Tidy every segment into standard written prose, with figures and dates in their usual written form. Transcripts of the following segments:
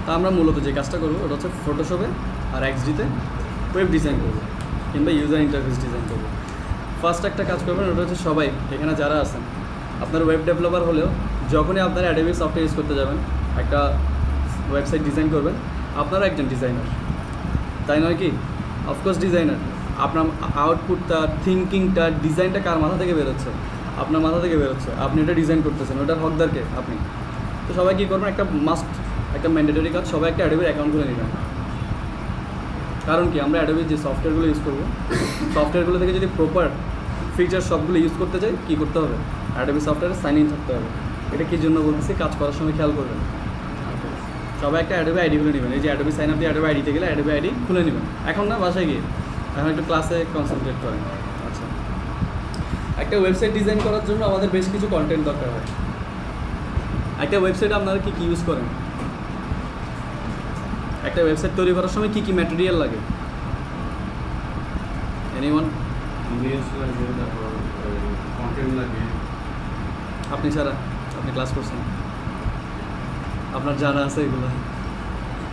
তা আমরা মূলত যে কাজটা করবো ওটা হচ্ছে ফটোশপে আর XD-তে ওয়েব ডিজাইন করবো কিংবা ইউজার ইন্টারফেস ডিজাইন করবো। ফার্স্ট একটা কাজ করবেন, ওটা হচ্ছে সবাই এখানে যারা আছেন আপনার ওয়েব ডেভেলপার হলেও যখনই আপনারা অ্যাডোবি সফটওয়্যার ইউজ করতে যাবেন, একটা ওয়েবসাইট ডিজাইন করবেন, আপনারা একজন ডিজাইনার, তাই নয় কি? Of course designer. আপনার আউটপুটটা, থিঙ্কিংটা, ডিজাইনটা কার মাথা থেকে বেরোচ্ছে? আপনার মাথা থেকে বেরোচ্ছে। আপনি এটা ডিজাইন করতেছেন, ওটার হকদারকে আপনি। তো সবাই কী করবেন, একটা ম্যান্ডেটরি কাজ, সবাই একটা অ্যাডোবির অ্যাকাউন্ট খুলে নেবেন। কারণ কি, আমরা অ্যাডোবির যে সফটওয়্যারগুলো ইউজ করবো, সফটওয়্যারগুলো থেকে যদি প্রপার ফিচার সবগুলো ইউজ করতে চাই, কী করতে হবে? অ্যাডোবি সফটওয়্যারে সাইন ইন থাকতে হবে। এটা কী জন্য বলতেছি, কাজ করার সময় খেয়াল করবেন। সবাই একটা অ্যাডোবি আইডি খুলে নেবেন। এই যে অ্যাডোবি সাইন আপ দিয়ে অ্যাডোবি আইডিতে গেলে অ্যাডোবি আইডি খুলে নেবেন। এখন না, বাসায় গিয়ে, এখন একটু ক্লাসে কনসেন্ট্রেট করেন। আচ্ছা, একটা ওয়েবসাইট ডিজাইন করার জন্য আমাদের বেশ কিছু কন্টেন্ট দরকার হয়। একটা ওয়েবসাইট আপনারা কী কী ইউজ করেন? একটা ওয়েবসাইট তৈরি করার সময় কী কী ম্যাটেরিয়াল লাগে? এনিওয়ান? ইমেজ লাগে, তারপর কন্টেন্ট লাগে। আপনি ছাড়া, আপনি ক্লাস করছেন, আপনার জানা আছে এগুলো?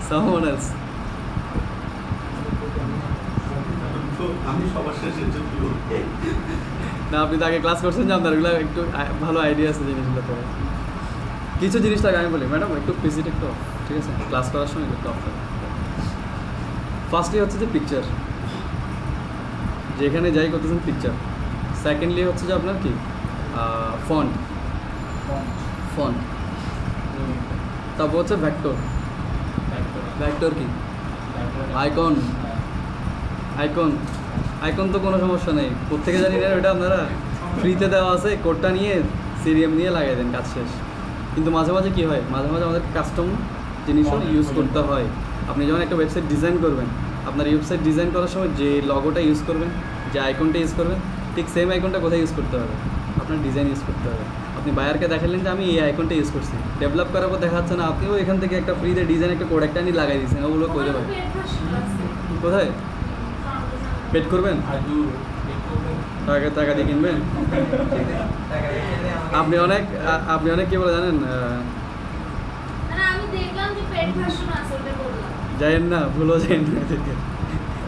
Someone else? আমি সবার শেষে না, আপনি তো আগে ক্লাস করছেন যে আপনার এগুলো একটু ভালো আইডিয়া আছে জিনিসগুলো। তো কিছু জিনিস লাগে, আমি বলি ম্যাডাম একটু পিসিট একটু অফ, ঠিক আছে? ক্লাস করার সময় একটু অফ থাকে। ফার্স্টলি হচ্ছে যে পিকচার, যেখানে যাই করতেছেন পিকচার। সেকেন্ডলি হচ্ছে যে আপনার কি ফন্ট, তারপর হচ্ছে ভেক্টর। ভেক্টর কি? আইকন তো কোনো সমস্যা নেই, কোত্থেকে জানি না, ওটা আপনারা ফ্রিতে দেওয়া আছে, কোডটা নিয়ে সিরিয়াম নিয়ে লাগিয়ে দেন, কাজ শেষ। কিন্তু মাঝে মাঝে কী হয়, মাঝে মাঝে আমাদের কাস্টম জিনিসও ইউজ করতে হয়। আপনি যখন একটা ওয়েবসাইট ডিজাইন করবেন, আপনার ওয়েবসাইট ডিজাইন করার সময় যে লগোটা ইউজ করবেন, যে আইকনটা ইউজ করবেন, ঠিক সেম আইকনটা কোথায় ইউজ করতে হবে? আপনার ডিজাইন ইউজ করতে হবে। আপনি বায়ারকে দেখালেন যে আমি এই আইকনটা ইউজ করছি, ডেভেলপ করার পর দেখা যাচ্ছে না, আপনিও এখান থেকে একটা ফ্রিতে ডিজাইন একটা কোড একটা নিয়ে লাগাই দিচ্ছেন, ওগুলো করে ভাই কোথায় পেড করবেন? টাকা দিয়ে কিনবেন? আপনি অনেক কি বলে জানেন, যাইেন না, ভুলও যাইেন না,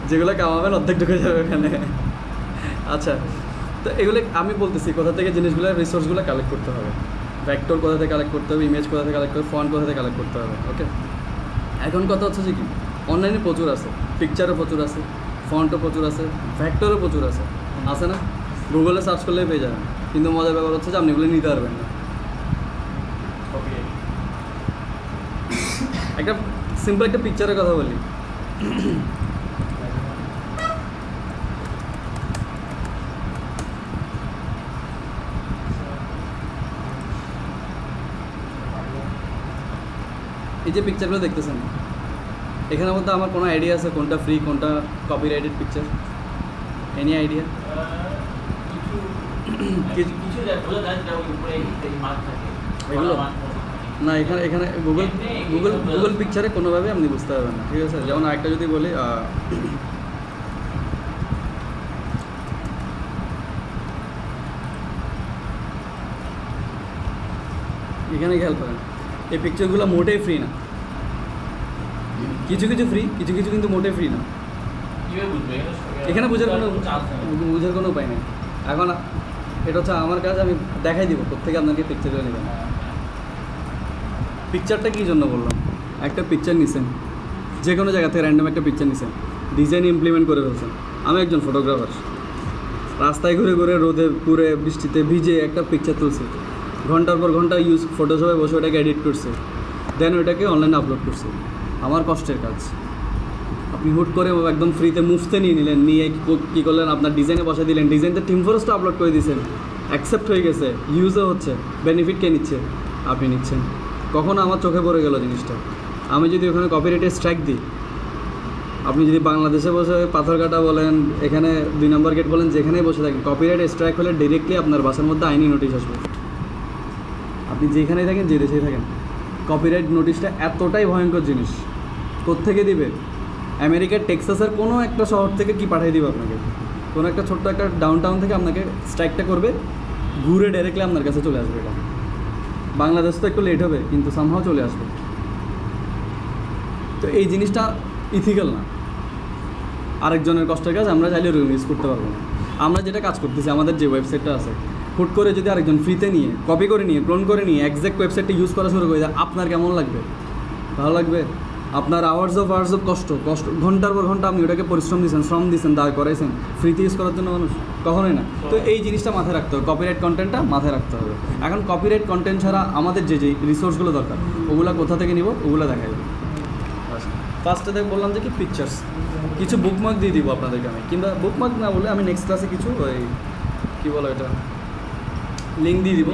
যেগুলো কামাবেন অর্ধেক ঢুকে যাবে ওখানে। আচ্ছা, তো এগুলো আমি বলতেছি কোথা থেকে জিনিসগুলো, রিসোর্সগুলো কালেক্ট করতে হবে। ভেক্টর কোথা থেকে কালেক্ট করতে হবে, ইমেজ কোথা থেকে কালেক্ট করতে হবে, ফন্ট কোথা থেকে কালেক্ট করতে হবে। ওকে, এখন কথা হচ্ছে যে কি, অনলাইনে প্রচুর আছে, পিকচারও প্রচুর আছে, ফন্টও প্রচুর আছে, ভেক্টরও প্রচুর আছে না? গুগলে সার্চ করলেই পেয়ে যাবেন। কিন্তু মজার ব্যাপার হচ্ছে যে আপনি এগুলো নিতে পারবেন না। একটা সিম্পল একটা পিকচারের কথা বলি। এই যে পিকচারগুলো দেখতেছেন, এখানের মধ্যে আমার কোনো আইডিয়া আছে কোনটা ফ্রি, কোনটা কপিরাইটেড পিকচার? Any idea? এগুলো না, এখানে গুগল পিকচারে কোনোভাবে আপনি বুঝতে পারবেন না, ঠিক আছে? যেমন আরেকটা যদি বলি, এখানে খেয়াল করেন, এই পিকচারগুলো মোটেই ফ্রি না। কিছু ফ্রি, কিছু কিন্তু মোটেই ফ্রি না। এখানে বোঝার কোনো উপায় নেই। এখন এটা হচ্ছে আমার কাজ, আমি দেখাই দিব কোথেকে আপনাকে পিকচারগুলো নেবেন। পিকচারটা কী জন্য বললাম, একটা পিকচার নিছেন, যে কোনো জায়গা থেকে র্যান্ডম একটা পিকচার নিছেন, ডিজাইন ইমপ্লিমেন্ট করে ফেলছেন। আমি একজন ফটোগ্রাফার, রাস্তায় ঘুরে রোদে পুরে বৃষ্টিতে ভিজে একটা পিকচার তুলছি, ঘন্টার পর ঘন্টা ফটোশপে বসে ওটাকে এডিট করছে, দেন ওইটাকে অনলাইনে আপলোড করছে। আমার কষ্টের কাজ। আপনি হুট করে একদম ফ্রিতে মুফতে নিয়ে নিলেন, নিয়ে কী করলেন, আপনার ডিজাইনে বসে দিলেন, ডিজাইনটা টিম ফরেস্টও আপলোড করে দিয়েছেন, অ্যাকসেপ্ট হয়ে গেছে, ইউজও হচ্ছে, বেনিফিট কে নিচ্ছে? আপনি নিচ্ছেন। কখনো আমার চোখে পড়ে গেল জিনিসটা। আমি যদি ওখানে কপিরাইটের স্ট্রাইক দিই, আপনি যদি বাংলাদেশে বসে পাথরঘাটা বলেন, এখানে 2 নম্বর গেট বলেন, যেখানেই বসে থাকেন, কপিরাইট স্ট্রাইক হলে ডিরেক্টলি আপনার বাসার মধ্যে আইনি নোটিশ আসবে। আপনি যেখানেই থাকেন, যে দেশেই থাকেন, কপিরাইট নোটিশটা এতটাই ভয়ঙ্কর জিনিস। কোত্থেকে দিবে? আমেরিকার টেক্সাসের কোনো একটা শহর থেকে কি পাঠিয়ে দিবে আপনাকে, কোনো একটা ছোট্ট একটা ডাউন টাউন থেকে আপনাকে স্ট্রাইকটা করবে, ঘুরে ডাইরেক্টলি আপনার কাছে চলে আসবে। এটা বাংলাদেশ তো একটু লেট হবে, কিন্তু সামহাও চলে আসবে। তো এই জিনিসটা ইথিক্যাল না। আরেকজনের কষ্টের কাজ আমরা চাইলে ইউজ করতে পারবো না। আমরা যেটা কাজ করতেছি, আমাদের যে ওয়েবসাইটটা আছে, হুট করে যদি আরেকজন ফ্রিতে নিয়ে কপি করে নিয়ে ক্লোন করে নিয়ে এক্স্যাক্ট ওয়েবসাইটটা ইউজ করা শুরু করে দেয়, আপনার কেমন লাগবে? ভালো লাগবে? আপনার আওয়ার্স অফ কষ্ট ঘন্টার পর ঘন্টা আপনি ওটাকে পরিশ্রম দিয়েছেন, শ্রম দিয়েছেন, দাঁড় করাইছেন ফ্রিতে ইউজ করার জন্য মানুষ? কখনোই না। তো এই জিনিসটা মাথায় রাখতে হবে, কপিরাইট কন্টেন্টটা মাথায় রাখতে হবে। এখন কপিরাইট কন্টেন্ট ছাড়া আমাদের যে রিসোর্সগুলো দরকার, ওগুলো কোথা থেকে নিব, ওগুলো দেখাই দেবো। ফার্স্টে দেখ বললাম যে কি পিকচার্স, কিছু বুকমার্ক দিয়ে দিব আপনাদেরকে আমি, কিংবা বুকমার্ক না বলে আমি নেক্সট ক্লাসে কিছু ওই কী বলো এটা লিঙ্ক দিয়ে দিব,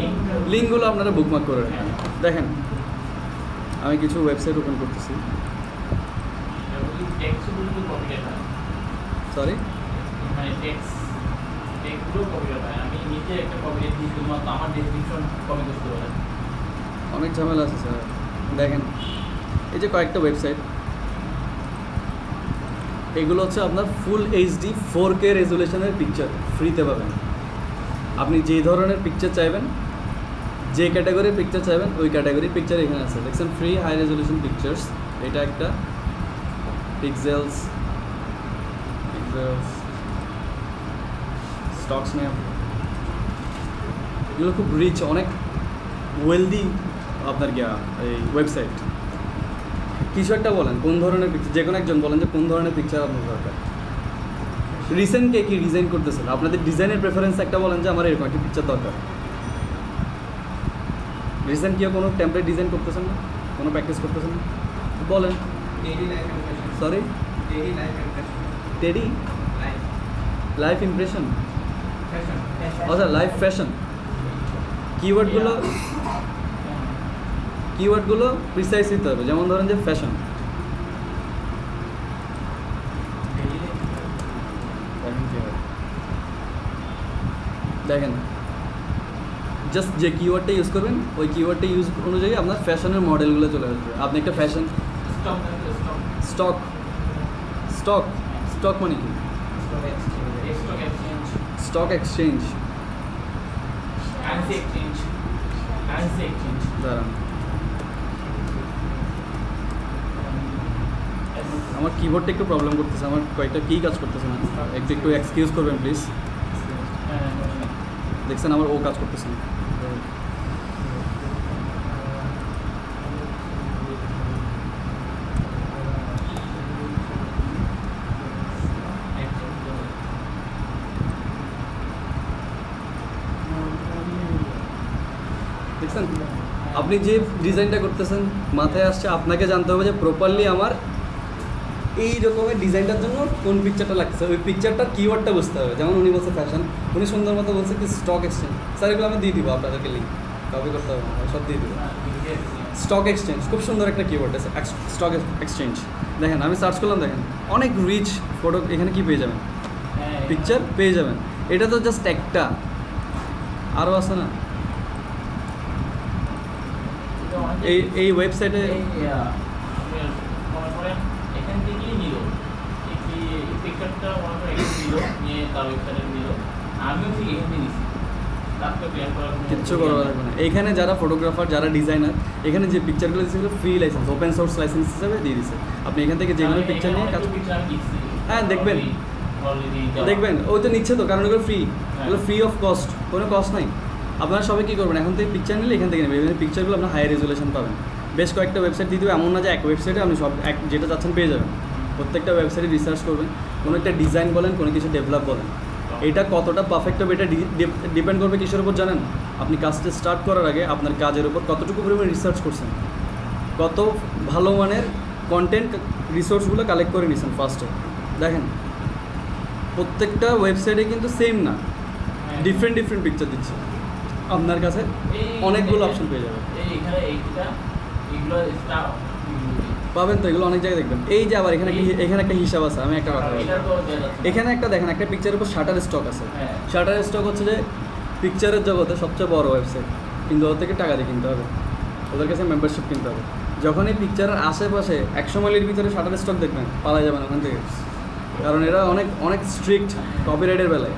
লিঙ্কগুলো আপনারা বুকমার্ক করে রাখেন। দেখেন আমি কিছু ওয়েবসাইট ওপেন করতেছি। সরি, অনেক ঝামেলা আছে স্যার। দেখেন এই যে কয়েকটা ওয়েবসাইট, এগুলো হচ্ছে আপনার ফুল এইচডি 4K রেজুলেশনের পিকচার ফ্রিতে পাবেন। আপনি যে ধরনের পিকচার চাইবেন, যে ক্যাটাগরির পিকচার চাইবেন, ওই ক্যাটাগরির পিকচার এখানে আছে। দেখছেন ফ্রি হাই রেজুলেশন পিকচার্স, এটা একটা পিক্সেলস স্টকস নেম, এগুলো খুব রিচ, অনেক ওয়েলদি আপনার গিয়া এই ওয়েবসাইট। কিছু একটা বলেন কোন ধরনের পিকচার, যে কোনো একজন বলেন যে কোন ধরনের পিকচার আপনার দরকার। রিসেন্টকে কি ডিজাইন করতেছেন, আপনাদের ডিজাইনের প্রেফারেন্স একটা বলেন যে আমার এরকম একটা পিকচার দরকার। রিসেন্ট কেউ কোনো টেমপ্লেট ডিজাইন করতেছেন না, কোনো প্র্যাকটিস করতেছেন না, বলেন। সরি, টেডি লাইফ ইমপ্রেশন, আচ্ছা লাইফ ফ্যাশন। কিওয়ার্ডগুলো প্রিসাইজ দিতে হবে। যেমন ধরেন যে ফ্যাশন, দেখেন জাস্ট যে কিওয়ার্ডটা ইউজ করবেন, ওই কিওয়ার্ডটা ইউজ অনুযায়ী আপনার ফ্যাশনের মডেলগুলো চলে আসবে। আপনি একটা ফ্যাশন স্টক স্টক স্টক মানে কি? Stock exchange. দাঁড়ান, আমার কিবোর্ডটা একটু প্রবলেম করতেছে, আমার কয়েকটা কী কাজ করতেছে না, একটু এক্সকিউজ করবেন প্লিজ। দেখছেন আমার ও কাজ করতেছে না। দেখছেন আপনি যে ডিজাইনটা করতেছেন, মাথায় আসছে, আপনাকে জানতে হবে যে প্রপারলি আমার এই রকমের ডিজাইনটার জন্য কোন পিকচারটা লাগছে, ওই পিকচারটার কিওয়ার্ডটা বুঝতে হবে। যেমন উনি বলছে ফ্যাশন, উনি সুন্দর মতো বলছে কি স্টক এক্সচেঞ্জ। স্যার এগুলো আমি দিয়ে দিব আপনাদেরকে, লিঙ্ক কপি করতে হবে, সব দিয়ে দিব। স্টক এক্সচেঞ্জ খুব সুন্দর একটা কিওয়ার্ড আছে, স্টক এক্সচেঞ্জ। দেখেন আমি সার্চ করলাম, দেখেন অনেক রিচ ফটো এখানে কি পেয়ে যাবেন, পিকচার পেয়ে যাবেন। এটা তো জাস্ট একটা, আরও আছে না এই ওয়েবসাইটে। কিচ্ছু করার লাগবে না। এইখানে যারা ফটোগ্রাফার, যারা ডিজাইনার, এখানে যে পিকচারগুলো দিচ্ছে free licence, open source licence হিসেবে দিয়ে দিচ্ছে। আপনি এখান থেকে যেগুলো পিকচার নিয়ে কাজ, হ্যাঁ দেখবেন ওই তো নিচ্ছে তো, কারণ এগুলো ফ্রি, এগুলো ফ্রি অফ কস্ট, কোনো কস্ট নাই। আপনারা সবাই কী করবেন, এখন থেকে পিকচার নিলে এখান থেকে নেবেন, এখানে পিকচারগুলো আপনার হাই রেজুলেশন পাবেন। বেশ কয়েকটা ওয়েবসাইট দিয়ে দেবে, এমন না যে এক ওয়েবসাইটে আপনি সব যেটা চাচ্ছেন পেয়ে যাবেন। প্রত্যেকটা ওয়েবসাইটে রিসার্চ করবেন, কোনো একটা ডিজাইন বলেন, কোনো কিছু ডেভেলপ বলেন, এটা কতটা পারফেক্ট হবে এটা ডিপেন্ড করবে কিসের উপর জানেন? আপনি কাজটা স্টার্ট করার আগে আপনার কাজের উপর কতটুকু পরিমাণে রিসার্চ করছেন, কত ভালো মানের কন্টেন্ট রিসোর্সগুলো কালেক্ট করে নিয়েছেন ফার্স্টে। দেখেন প্রত্যেকটা ওয়েবসাইটে কিন্তু সেম না, ডিফারেন্ট পিকচার দিচ্ছে। আপনার কাছে অনেকগুলো অপশন পেয়ে যাবেন, পাবেন তো, এগুলো অনেক জায়গায় দেখবেন। এই যে আবার এখানে একটা হিসাব আছে, আমি একটা কথা বলি, এখানে একটা দেখেন, একটা পিকচারের উপর শাটার স্টক আছে। শাটার স্টক হচ্ছে যে পিকচারের জগতে সবচেয়ে বড় ওয়েবসাইট, কিন্তু ওর থেকে টাকা দিয়ে কিনতে হবে, ওদের কাছে মেম্বারশিপ কিনতে হবে। যখন এই পিকচারের আশেপাশে 100 মাইলের ভিতরে শাটার স্টক দেখবেন, পালা যাবেন ওখান থেকে, কারণ এরা অনেক স্ট্রিক্ট কপিরাইটের বেলায়।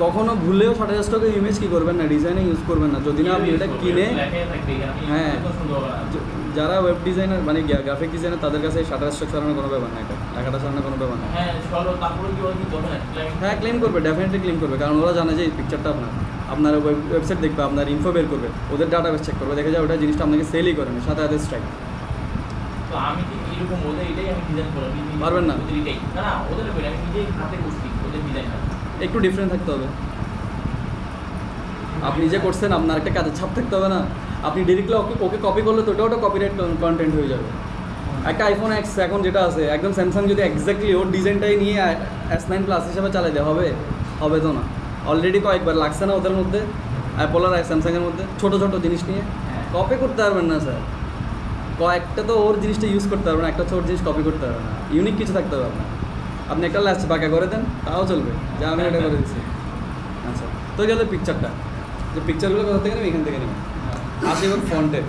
কখনো ভুলেও শাটার স্টকের ইমেজ কী করবেন না, ডিজাইনে ইউজ করবেন না, যদি না আপনি এটা কিনে, হ্যাঁ যারা ওয়েব ডিজাইনার মানে গ্রাফিক ডিজাইনার তাদের কাছে শাটার স্ট্রোক সরানোর কোনো ব্যাপার না, এটা লেখাটা সরানোর কোনো ব্যাপার না। হ্যাঁ চলো তারপরে কি কি হবে না হ্যাঁ ক্লেম করবে, ডেফিনেটলি ক্লেম করবে, কারণ ওরা জানে যে এই পিকচারটা আপনার ওয়েবসাইট দেখবে, আপনার ইনফো বের করবে, ওদের ডাটাবেস চেক করবে, দেখে যায় ওটা জিনিসটা আপনাকে সেলই করে না, সাথে সাথে স্ট্রাইক। তো আমি কি এরকম ওদের এটাই আমি ডিজাইন করব পারবেন না। ওদের এটাই না না ওদের বলে আমি নিজেই হাতে করছি ওদের ডিজাইনটা একটু ডিফারেন্ট থাকতে হবে। আপনি যে করছেন আপনার একটা কাজের ছাপ থাকতে হবে না, আপনি ডিরেক্টলি ওকে কপি করলে তো ওটা কপিরাইট কন্টেন্ট হয়ে যাবে। একটা iPhone X এখন যেটা আছে একদম স্যামসাং যদি এক্স্যাক্টলি ওর ডিজাইনটাই নিয়ে S9 প্লাস হিসাবে চালাই দেওয়া হবে তো না। অলরেডি কয়েকবার লাগছে না ওদের মধ্যে, অ্যাপল আর স্যামসাংয়ের মধ্যে ছোটো ছোটো জিনিস নিয়ে কপি করতে পারবেন না স্যার। কয়েকটা তো ওর জিনিসটা ইউজ করতে পারবেন, একটা হচ্ছে ওর জিনিস কপি করতে পারবেন না, ইউনিক কিছু থাকতে হবে আপনার। আপনি একটা ল্যাচ বাঁকা করে দেন তাও চলবে, যা আমি এটা করে দিচ্ছি। আচ্ছা তো গেল পিকচারটা, যে পিকচারগুলো কোথা থেকে নেবেন, এখান থেকে নেবেন। আসি এবার ফন্টে।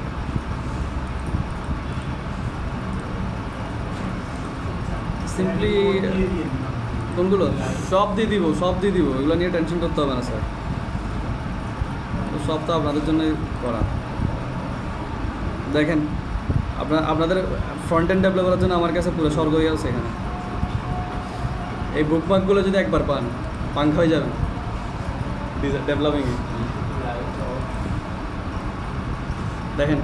সিম্পলি কোনগুলো সব দিয়ে দিব, এগুলো নিয়ে টেনশন করতে হবে না স্যার, সব তো আপনাদের জন্যই করা। দেখেন আপনাদের ফ্রন্ট এন্ড ডেভেলপ করার জন্য আমার কাছে পুরো স্বর্গই আছে এখানে। এই বুকমার্কগুলো যদি একবার পান পাঙ্খা হয়ে যাবেন ডেভেলপিংয়ে। দেখেন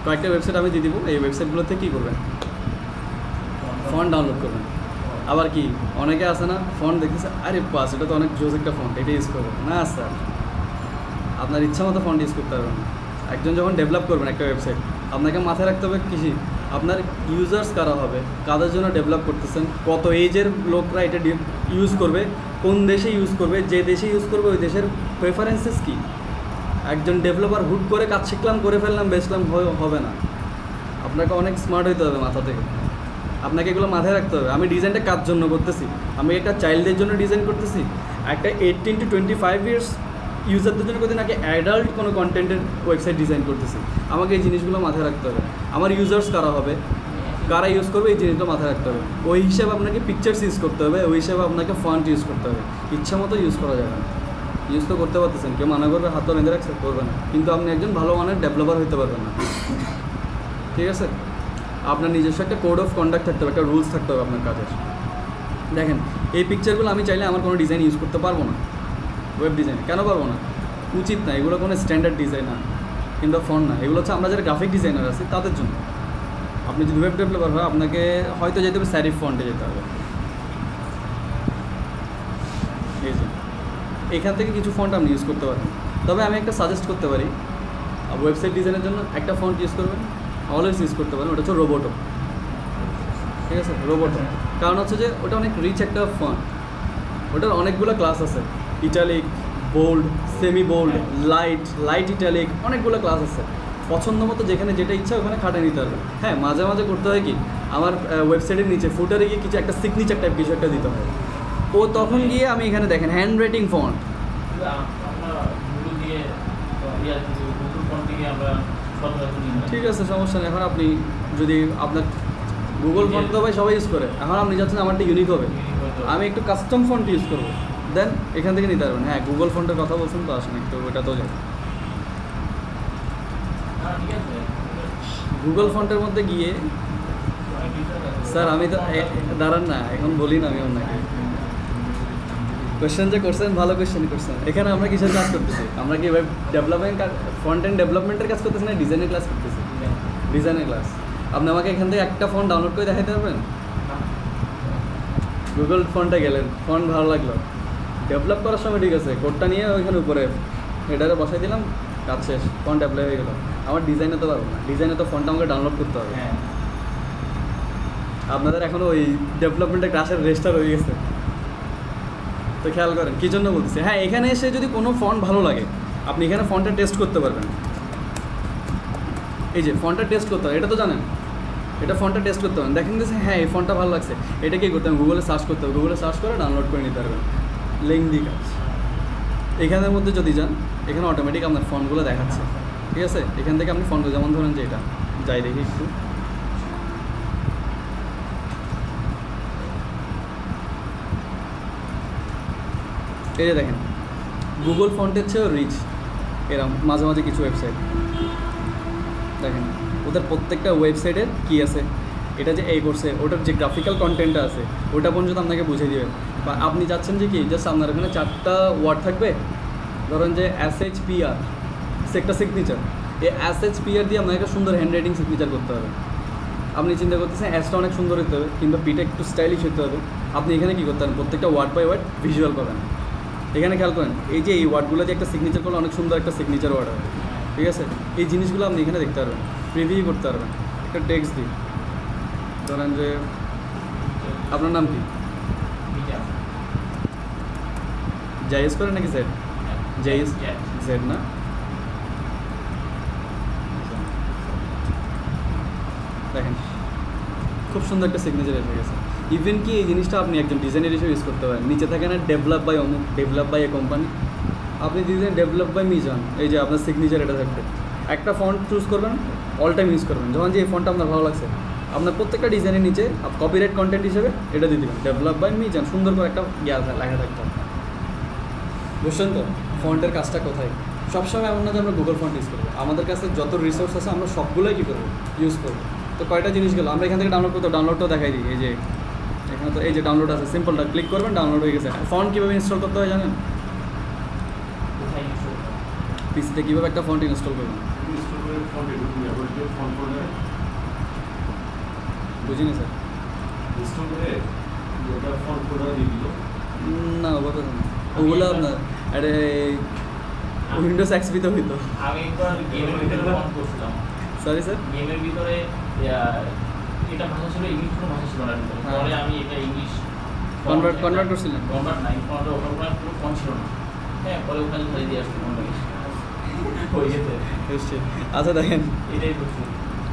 কয়েকটা ওয়েবসাইট আমি দিয়ে দিব, এই ওয়েবসাইটগুলোতে কী করবেন, ফন্ট ডাউনলোড করবেন। আবার কি অনেকে আছে না ফন্ট দেখতেছে, আরে বাস এটা তো অনেক জোস একটা ফন্ট, এটা ইউজ করবো না স্যার, আপনার ইচ্ছা মতো ফন্ট ইউজ করতে পারবেন না। একজন যখন ডেভেলপ করবেন একটা ওয়েবসাইট, আপনাকে মাথায় রাখতে হবে কৃষি আপনার ইউজার্স কারা হবে, কাদের জন্য ডেভেলপ করতেছেন, কত এজের লোকরা এটা ইউজ করবে, কোন দেশে ইউজ করবে, যে দেশে ইউজ করবে ওই দেশের প্রেফারেন্সেস কী। একজন ডেভেলপার হুট করে কাজ শিখলাম, করে ফেললাম, বেচলাম হবে না। আপনাকে অনেক স্মার্ট হইতে হবে মাথা থেকে, আপনাকে এগুলো মাথায় রাখতে হবে। আমি ডিজাইনটা কার জন্য করতেছি, আমি একটা চাইল্ডদের জন্য ডিজাইন করতেছি, একটা 18 to 25 ইয়ার্স ইউজারদের জন্য করতে, নাকি অ্যাডাল্ট কোনো কন্টেন্টের ওয়েবসাইট ডিজাইন করতেছি। আমাকে এই জিনিসগুলো মাথায় রাখতে হবে, আমার ইউজার্স কারা হবে, কারা ইউজ করবে, এই জিনিসগুলো মাথায় রাখতে হবে। ওই হিসাবে আপনাকে পিকচার্স ইউজ করতে হবে, ওই হিসাবে আপনাকে ফন্ট ইউজ করতে হবে। ইচ্ছা মতো ইউজ করা যাবে না, ইউজ তো করতে পারতেছেন, কেউ মানা করবে হাত তো বেঁধে রাখছে করবে না, কিন্তু আপনি একজন ভালো মানের ডেভেলপার হতে পারবেন না। ঠিক আছে, আপনার নিজস্ব একটা কোড অফ কন্ডাক্ট থাকতে হবে, একটা রুলস থাকতে হবে আপনার কাজের। দেখেন এই পিকচারগুলো আমি চাইলে আমার কোনো ডিজাইন ইউজ করতে পারবো না, ওয়েব ডিজাইন কেন পারবো না, উচিত না, এগুলো কোনো স্ট্যান্ডার্ড ডিজাইন না কিংবা ফন্ট না, এগুলো হচ্ছে আমরা যারা গ্রাফিক ডিজাইনার আছি তাদের জন্য। আপনি যদি ওয়েব ডেভেলপার হয় আপনাকে হয়তো যেতে হবে স্যারিফ ফন্টে যেতে হবে। এই যে এখান থেকে কিছু ফন্ট আপনি ইউজ করতে পারেন, তবে আমি একটা সাজেস্ট করতে পারি ওয়েবসাইট ডিজাইনের জন্য একটা ফন্ট ইউজ করবেন, অলওয়েজ ইউজ করতে পারেন, ওটা হচ্ছে রোবোটো। ঠিক আছে, রোবোটো, কারণ হচ্ছে যে ওটা অনেক রিচ একটা ফন্ট, ওটার অনেকগুলো ক্লাস আছে, italic, bold, semi bold, light italic, অনেকগুলো ক্লাস আছে। পছন্দ মতো যেখানে যেটা ইচ্ছা ওখানে খাটিয়ে নিতে পারবে। হ্যাঁ মাঝে মাঝে করতে হয় কি, আমার ওয়েবসাইটের নিচে ফুটারে গিয়ে কিছু একটা সিগনেচার টাইপ কিছু একটা দিতে হয়, ও তখন গিয়ে আমি এখানে দেখেন হ্যান্ড রাইটিং ফন্ট, ঠিক আছে সমস্যা নেই। এখন আপনি যদি আপনার গুগল ফন্ট তো ভাই সবাই ইউজ করে, এখন আপনি যাচ্ছেন আমারটা ইউনিক হবে, আমি একটু কাস্টম ফন্ট ইউজ করবো, দেন এখান থেকে নিতে পারবেন। হ্যাঁ গুগল ফন্টের কথা বলছেন তো, আসেন একটু ওইটাতেও যাই। গুগল ফন্টের মধ্যে গিয়ে স্যার আমি তো দাঁড়ান না, এখন বলি না আমি আপনাকে, কোয়েশ্চেন যে করছেন ভালো কোয়েশ্চেন করছেন। এখানে আমরা কিসের কাজ করতেছি, আমরা কি ওয়েব ডেভেলপমেন্ট ফ্রন্ট এন্ড ডেভেলপমেন্টের কাজ করতেছি না ডিজাইনের ক্লাস করতেছি? ডিজাইনের ক্লাস। আপনি আমাকে এখান থেকে একটা ফন্ট ডাউনলোড করে দেখাতে পারবেন? গুগল ফন্টে গেলেন, ফন্ট ভালো লাগলো, ডেভেলপ করার সময় ঠিক আছে, কোডটা নিয়ে ওইখানে উপরে হেডারে বসাই দিলাম, কাজ শেষ, ফন্ট অ্যাপ্লাই হয়ে গেল। আমার ডিজাইনে তো পারবো না, ডিজাইনে তো ফন্টটা আমাকে ডাউনলোড করতে হবে। আপনাদের এখনও ওই ডেভেলপমেন্টের ক্লাসের রেজিস্টার হয়ে গেছে, তো খেয়াল করেন কী জন্য বলতেছি। হ্যাঁ এখানে এসে যদি কোনো ফন্ট ভালো লাগে আপনি এখানে ফন্টটা টেস্ট করতে পারবেন। এই যে ফন্টটা টেস্ট করতে হবে, এটা তো জানেন, এটা ফন্টটা টেস্ট করতে পারেন, দেখেন যে হ্যাঁ এই ফন্টটা ভালো লাগছে, এটা কী করতে হবে, গুগলে সার্চ করতে হবে, গুগলে সার্চ করে ডাউনলোড করে নিতে পারবেন, লিঙ্ক দিয়ে কাজ। এখানের মধ্যে যদি যান এখানে অটোমেটিক আপনার ফন্টগুলো দেখাচ্ছে, ঠিক আছে। এখান থেকে আপনি ফন্টগুলো যেমন ধরেন যে এটা যাই দেখি একটু, এই যে দেখেন গুগল ফন্টের চেয়েও রিচ এরম মাঝে মাঝে কিছু ওয়েবসাইট দেখেন, ওদের প্রত্যেকটা ওয়েবসাইটের কী আছে, এটা যে এই করছে, ওটার যে গ্রাফিক্যাল কন্টেন্টটা আছে ওটা পর্যন্ত আপনাকে বুঝিয়ে দেবে। বা আপনি চাচ্ছেন যে কি জাস্ট আপনার এখানে 4টা ওয়ার্ড থাকবে, ধরেন যে SHPR একটা সিগনেচার, এই SHPR দিয়ে আপনাকে একটা সুন্দর হ্যান্ড রাইটিং সিগনেচার করতে হবে। আপনি চিন্তা করতেছেন অ্যাসটা অনেক সুন্দর হতে হবে কিংবা পিটা একটু স্টাইলিশ হতে হবে, আপনি এখানে কী করতে পারেন, প্রত্যেকটা ওয়ার্ড বাই ওয়ার্ড ভিজুয়াল পাবেন। এখানে খেয়াল করেন এই যে এই ওয়ার্ডগুলো যে একটা সিগনেচার করলে অনেক সুন্দর একটা সিগনেচার ওয়ার্ড হবে, ঠিক আছে? এই জিনিসগুলো আপনি এখানে দেখতে পারবেন, প্রিভিউ করতে পারবেন। একটা টেক্সট দিই, ধরেন যে আপনার নাম কি, জাইএস করে নাকি জেড? জাইএস জেড না, দেখেন খুব সুন্দর একটা সিগনেচার এসে গেছে। ইভেন কি এই জিনিসটা আপনি একজন ডিজাইনার হিসেবে ইউজ করতে পারেন। নিচে থাকে না ডেভেলপ বাই অমুক, ডেভেলপ বাই এ কোম্পানি, আপনি দিলেন ডেভেলপ বাই মিজান, এই যে আপনার সিগনেচার এটা থাকবে। একটা ফন্ট চুজ করবেন, অল টাইম ইউজ করবেন, যখন যে এই ফন্টটা আপনার ভালো লাগছে আপনার প্রত্যেকটা ডিজাইনের নিচে কপিরাইট কন্টেন্ট হিসেবে এটা দিয়ে দেবেন, ডেভেলপ বাই মিজান, সুন্দর করে একটা লেখা থাকতে হবে। বুঝছেন তো ফন্টের কাজটা কোথায়? সবসময় এমন না যে আমরা গুগল ফন্ট ইউজ করবো, আমাদের কাছে যত রিসোর্স আছে আমরা সবগুলোই কী করবো, ইউজ করবো। তো কয়টা জিনিস গেলো, আমরা এখান থেকে ডাউনলোড করতে, ডাউনলোডটাও দেখাই দিই। এই যে এখানে তো এই যে ডাউনলোড আছে, সিম্পলটা ক্লিক করবেন, ডাউনলোড হয়ে গেছে। ফন্ট কীভাবে ইনস্টল করতে হয় জানেন? পিসিতে কীভাবে একটা ফন্ট ইনস্টল করবেন বুঝিনি স্যার। না ওভাবে না, ওগুলো আপনার আরে উইন্ডোজ এক্সপিতে হইতো। আমি একবার গেমের ভিতরে ফন্ট করছিলাম। সরি স্যার, গেমের ভিতরে এটা ভাষা ছিল, ইংলিশ কোনো ভাষা ছিল না ভিতরে। পরে আমি এটা ইংলিশ কনভার্ট করছিলেন? কনভার্ট নাই, ফন্টটা ওঠার পরে পুরো ফন্ট ছিল না। হ্যাঁ, পরে ওখানে ধরে দিয়ে আসতে ফন্টটা হয়ে যেতে। আচ্ছা দেখেন এটাই করছি।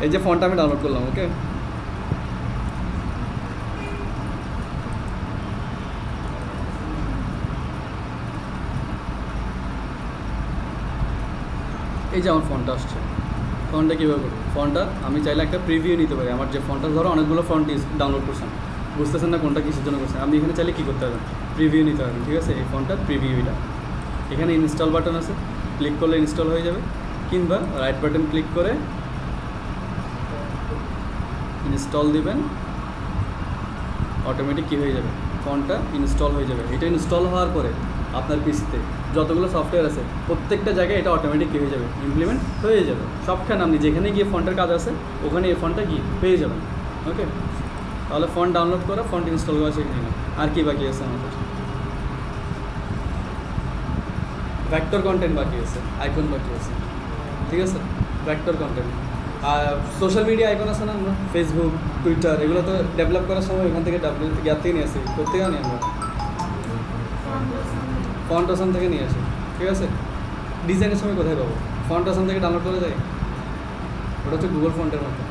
এই যে ফন্টটা আমি ডাউনলোড করলাম, ওকে। এই যে আমার ফন্টটা আসছে, ফন্টটা কীভাবে করবো? ফন্টটা আমি চাইলে একটা প্রিভিউ নিতে পারি। আমার যে ফন্টটা ধরো অনেকগুলো ফন্ট ডাউনলোড করছেন, বুঝতেছেন না কোনটা কিসের জন্য করছেন, আপনি এখানে চাইলে কী করতে পারবেন, প্রিভিউ নিতে পারবেন, ঠিক আছে? এই ফন্টটার প্রিভিউ এটা, এখানে ইনস্টল বাটন আছে, ক্লিক করলে ইনস্টল হয়ে যাবে, কিংবা রাইট বাটন ক্লিক করে ইনস্টল দিবেন, অটোমেটিক কী হয়ে যাবে, ফন্টটা ইনস্টল হয়ে যাবে। এটা ইনস্টল হওয়ার পরে আপনার পিসিতে যতগুলো সফটওয়্যার আছে প্রত্যেকটা জায়গায় এটা অটোমেটিক কী হয়ে যাবে, ইমপ্লিমেন্ট হয়ে যাবে। সবখানে আপনি যেখানে গিয়ে ফন্টের কাজ আছে ওখানে এই ফন্টটা কি পেয়ে যাবেন, ওকে? তাহলে ফন্ট ডাউনলোড করা, ফন্ট ইনস্টল করা শিখে নিলাম। আর কি বাকি আছে আমাদের? ভেক্টর কন্টেন্ট বাকি আছে, আইকন বাকি আছে, ঠিক আছে? ভেক্টর কন্টেন্ট আর সোশ্যাল মিডিয়া আইকন আছে না, আমরা ফেসবুক, টুইটার, এগুলো তো ডেভেলপ করার সময় এখান থেকে গ্যাপ থেকে নিয়ে আসি, করতেই আনি আমরা, ফন্ট অপশন থেকে নিয়ে আসি, ঠিক আছে? ডিজাইনের সময় কোথায় পাবো? ফন্ট অপশন থেকে ডাউনলোড করে যায়, ওটা হচ্ছে গুগল ফন্টের মতো।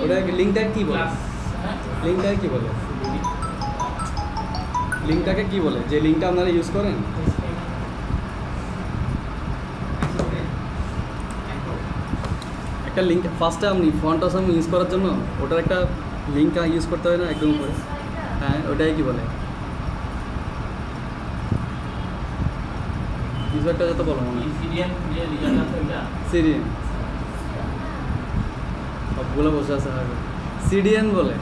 ওটা লিঙ্কটাকে কী বলে? লিঙ্কটাকে কী বলে? লিঙ্কটাকে কী বলে, যে লিঙ্কটা আপনারা ইউজ করেন? একটা লিঙ্ক ফার্স্টে আপনি ফন্ট অপশন ইউজ করার জন্য ওটার একটা লিঙ্ক ইউজ করতে হয় না একদম করে? হ্যাঁ, ওটাই কী বলে? কিছু একটা যত বলো মনে হয় সিডিএন, সবগুলো বসে আছে সিডিএন বলে।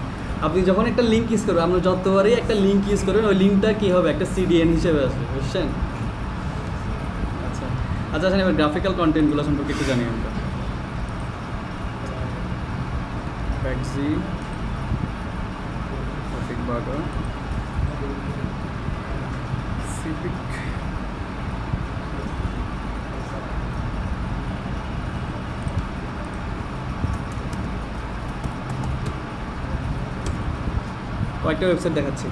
আপনি যখন একটা লিঙ্ক ইউজ করবেন, আপনি যতবারই একটা লিঙ্ক ইউজ করবেন ওই লিঙ্কটা কী হবে, একটা সিডিএন হিসেবে আসবে, বুঝছেন? আচ্ছা আচ্ছা আচ্ছা, এবার গ্রাফিক্যাল কন্টেন্টগুলো সম্পর্কে একটু জানি আমরা। ব্যাকজি গ্রাফিক বার্গার সিপিক, কয়েকটা ওয়েবসাইট দেখাচ্ছি।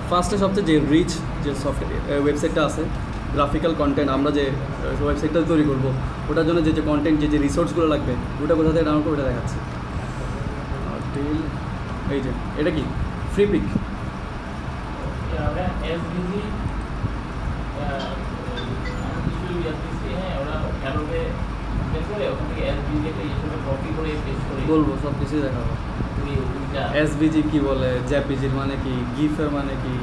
ফার্স্টে সবচেয়ে যে রিচ যে সফটওয়্যার ওয়েবসাইটটা আছে গ্রাফিক্যাল কন্টেন্ট, আমরা যে ওয়েবসাইটটা তৈরি করবো ওটার জন্য যে যে কন্টেন্ট, যে যে রিসোর্সগুলো লাগবে ওটা কোথা থেকে ডাউনলোড করবো ওটা দেখাচ্ছি। এই যে এটা কি ফ্রি পিক, বলবো সব কিছুই দেখাবো। এসভিজি কী বলে, জ্যাপিজির মানে কি, গিফের মানে কি,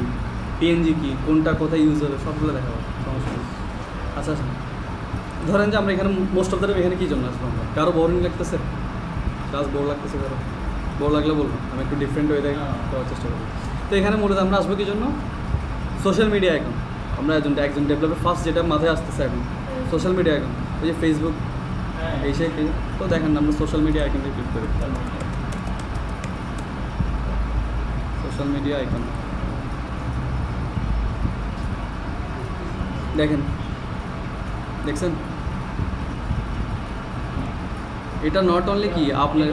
পিএনজি কি, কোনটা কোথায় ইউজ হবে সবগুলো দেখাবো, সমস্যা নেই। আচ্ছা আচ্ছা, ধরেন যে আমরা এখানে মোস্ট অফ দ্য টাইম এখানে কী জন্য আসবো আমরা? কারো বোরিং লাগতেছে, ক্লাস বোর লাগতেছে, কারো বোর লাগলে বলবো, আমি একটু ডিফারেন্ট ওয়েতে করার চেষ্টা করি। তো এখানে মূলত আমরা আসবো কী জন্য? সোশ্যাল মিডিয়া এখন আমরা একজন ডেভেলপার ফার্স্ট যেটা মাথায় আসতেছে এখন সোশ্যাল মিডিয়া এখন, ওই যে ফেসবুক এই সে। তো দেখেন আমরা সোশ্যাল মিডিয়া আইকনে ক্লিক করি, সোশ্যাল মিডিয়া আইকন দেখেন, দেখছেন? এটা নট অনলি কি আপনার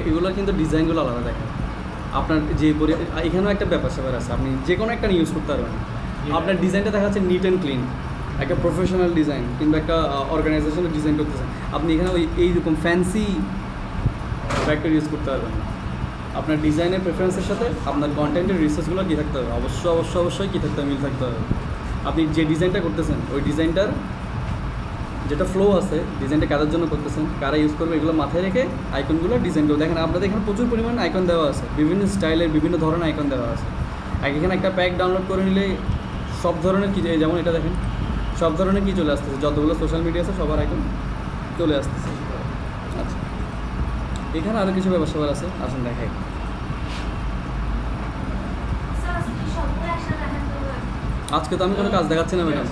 এগুলোর কিন্তু ডিজাইনগুলো আলাদা দেখেন। আপনার যে এখানেও একটা ব্যাপার স্যাপার আছে, আপনি যে কোনো একটা ইউজ করতে পারবেন। আপনার ডিজাইনটা দেখা যাচ্ছে নিট অ্যান্ড ক্লিন, একটা প্রফেশনাল ডিজাইন কিংবা একটা অর্গানাইজেশনের ডিজাইন করতেছেন, আপনি এখানে এইরকম ফ্যান্সি ফ্যাক্টর ইউজ করতে পারবেন না। আপনার ডিজাইনের প্রেফারেন্সের সাথে আপনার কন্টেন্টের রিসার্চগুলো কী থাকতে হবে? অবশ্যই কী থাকতে হবে? মিল থাকতে হবে। আপনি যে ডিজাইনটা করতেছেন ওই ডিজাইনটার যেটা ফ্লো আছে, ডিজাইনটা কাদের জন্য করতেছেন, কারা ইউজ করবে, এগুলো মাথায় রেখে আইকনগুলো ডিজাইন করবে। দেখেন আপনাদের এখানে প্রচুর পরিমাণ আইকন দেওয়া আছে, বিভিন্ন স্টাইলের বিভিন্ন ধরনের আইকন দেওয়া আছে। এখানে একটা প্যাক ডাউনলোড করে নিলে সব ধরনের কী, যেমন এটা দেখেন সব ধরনের কী চলে আসতেছে, যতগুলো সোশ্যাল মিডিয়া আছে সবার আইকন চলে আসতেছে। আচ্ছা, এখানে আরও কিছু ব্যবসা আছে, আসুন দেখাই। আজকে তো আমি কোনো কাজ দেখাচ্ছি না ম্যাডাম,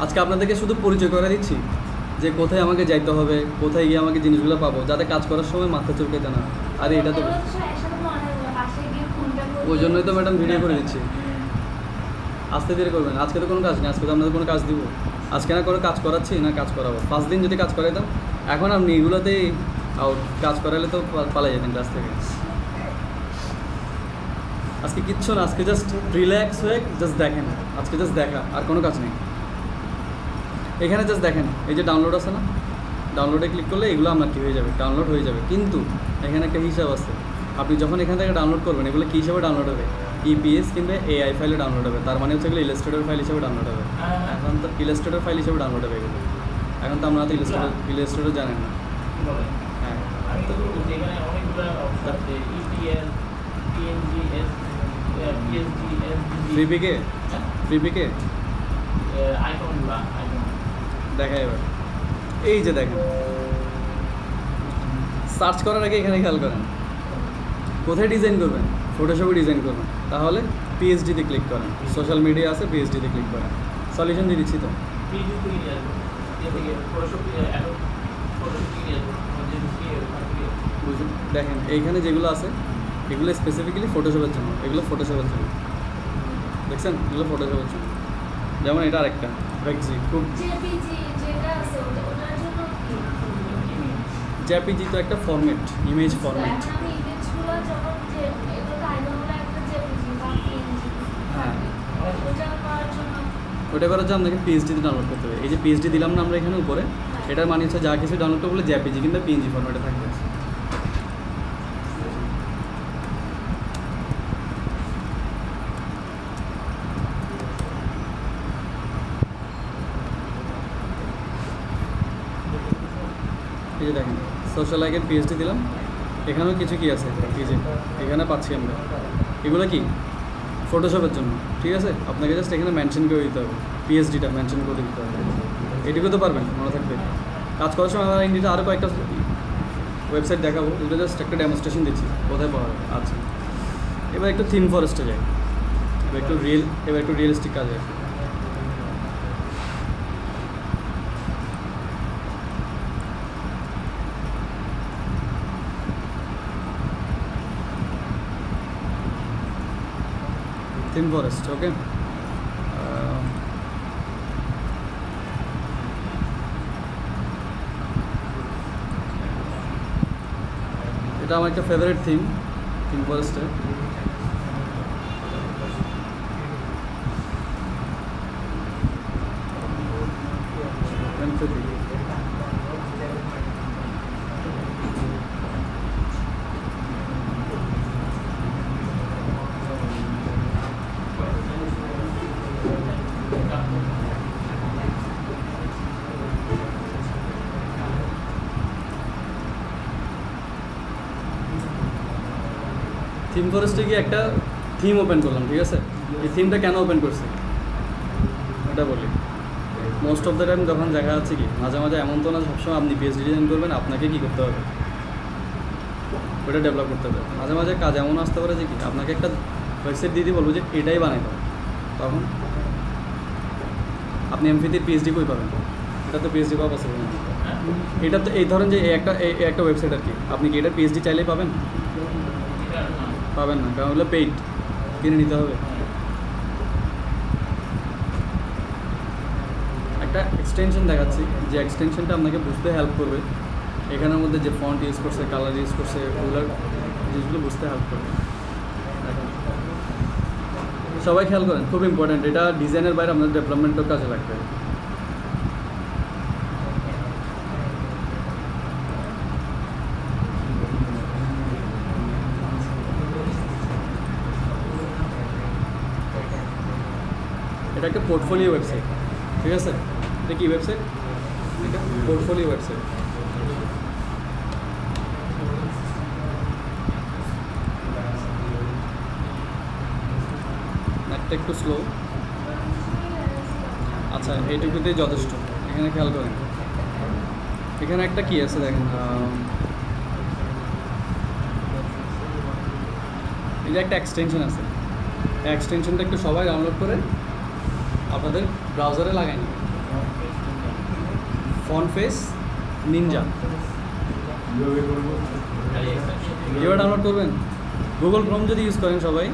আজকে আপনাদেরকে শুধু পরিচয় করে দিচ্ছি যে কোথায় আমাকে যাইতে হবে, কোথায় গিয়ে আমাকে জিনিসগুলো পাবো, যাতে কাজ করার সময় মাথা চুলকাইতে না। আরে এটা তো ওই জন্যই তো ম্যাডাম ভিডিও করে দিচ্ছি। আস্তে ধীরে করবেন, আজকে তো কোনো কাজ নেই, আজকে তো আপনাদের কোনো কাজ দিব। আজকে না করে কাজ করাচ্ছি না কাজ করাবো, 5 দিন যদি কাজ করাইতাম, এখন আপনি এগুলোতেই আউট। কাজ করালে তো পালাই যেতেন ক্লাস থেকে। আজকে কিচ্ছু না, আজকে জাস্ট রিল্যাক্স হয়ে জাস্ট দেখেন, আজকে জাস্ট দেখা, আর কোনো কাজ নেই। এখানে জাস্ট দেখেন, এই যে ডাউনলোড আছে না, ডাউনলোডে ক্লিক করলে এগুলো আপনার কী হয়ে যাবে, ডাউনলোড হয়ে যাবে। কিন্তু এখানে একটা হিসাব আছে, আপনি যখন এখান থেকে ডাউনলোড করবেন এগুলো কী হিসাবে ডাউনলোড হবে? ইপিএস কিংবা এআই ফাইলে ডাউনলোড হবে। তার মানে হচ্ছে এগুলো ইলাস্ট্রেটর ফাইল হিসেবে ডাউনলোড হবে। এখন তো ইলাস্ট্রেটর ফাইল হিসেবে ডাউনলোড হবে এগুলো। এখন তো আমরা তো ইলাস্ট্রেটর জানেন না। হ্যাঁ, ফ্রিপিকে দেখা এবার এই যে দেখেন, সার্চ করার আগে এখানে খেয়াল করেন কোথায় ডিজাইন করবেন, ফটোশপে ডিজাইন করবেন, তাহলে পিএইচডিতে ক্লিক করেন। সোশ্যাল মিডিয়া আছে, পিএইচডিতে ক্লিক করেন। সলিউশন দিয়ে দিচ্ছি তো। দেখেন এইখানে যেগুলো আছে এগুলো স্পেসিফিক্যালি ফটোশপের জন্য, এগুলো ফটোশপের জন্য, দেখছেন এগুলো ফটোশপের জন্য। যেমন এটা আরেকটা ভেক্সি, খুব জেপিজি তো একটা ফরম্যাট, ইমেজ ফরম্যাট। হ্যাঁ, ওটা করার জন্য আপনাকে পিএইচডিতে ডাউনলোড করতে হবে। এই যে পিএইচডি দিলাম না আমরা এখানে উপরে, এটার মানে হচ্ছে যা কিছু ডাউনলোড করতে বলে জেপিজি কিংবা পিএনজি ফরম্যাটে থাকবে। এই যে দেখেন সোশ্যাল আইকন পিএইচডি দিলাম, এখানেও কিছু কি আছে, এই যে এখানে পাচ্ছি আমরা, এগুলো কি ফটোশপের জন্য। ঠিক আছে, আপনাকে জাস্ট এখানে মেনশন করে দিতে হবে, পিএইচডিটা মেনশন করে দিতে হবে। এটুকু তো পারবেন, মনে থাকবে। কাজ করার সময় আমরা ইন্ডিয়াতে আরও কয়েকটা ওয়েবসাইট দেখাবো, এগুলো জাস্ট একটা ডেমনস্ট্রেশন দিচ্ছি কোথায় পাওয়া যাবে। আচ্ছা, এবার একটু থিম ফরেস্টে যাই, এবার একটু রিয়েলিস্টিক কাজে আসি। থিম ফরেস্ট, ওকে। এটা আমার একটা ফেভারিট থিম ফরেস্টের। থিম ফরেস্টে গিয়ে একটা থিম ওপেন করলাম, ঠিক আছে। এই থিমটা কেন ওপেন করছি এটা বলি। মোস্ট অফ দ্য টাইম যখন দেখা যাচ্ছে কি মাঝে মাঝে এমন তো না সবসময় আপনি পিএইচডি ডিজাইন করবেন, আপনাকে কী করতে হবে, ওটা ডেভেলপ করতে হবে। মাঝে মাঝে কাজ এমন আসতে পারে যে কি আপনাকে একটা ওয়েবসাইট দিয়ে দিয়ে বলবো যে এটাই বানাই দাও, তখন আপনি এমফিতে পিএইচডি কই পাবেন? এটা তো পিএইচডি পাওয়া পসিবল না। এটা তো এই ধরেন যে এই একটা ওয়েবসাইট আর কি, আপনি কি এটা পিএইচডি চাইলেই পাবেন? পাবেন না, কারণ হলো পেইড, কিনে নিতে হবে। একটা এক্সটেনশন দেখাচ্ছি, যে এক্সটেনশনটা আপনাকে বুঝতে হেল্প করবে, এখানের মধ্যে যে ফন্ট ইউজ করছে, কালার ইউজ করছে, ওগুলোর জিনিসগুলো বুঝতে হেল্প করবে। সবাই খেয়াল করেন, খুব ইম্পর্ট্যান্ট, এটা ডিজাইনের বাইরে আপনার ডেভেলপমেন্টের কাজে লাগবে। এটা একটা পোর্টফোলিও ওয়েবসাইট, ঠিক আছে? এটা কি ওয়েবসাইট? এটা পোর্টফোলিও ওয়েবসাইট। একটা একটু স্লো, আচ্ছা এইটুকুতেই যথেষ্ট। এখানে খেয়াল করেন, এখানে একটা কি আছে দেখেন, এই যে একটা এক্সটেনশন আছে, এই এক্সটেনশনটা একটু সবাই ডাউনলোড করে আপনাদের ব্রাউজারে লাগাই নেবেন। ফন্ট ফেস নিনজা এবার ডাউনলোড করবেন। গুগল ক্রোম যদি ইউজ করেন সবাই,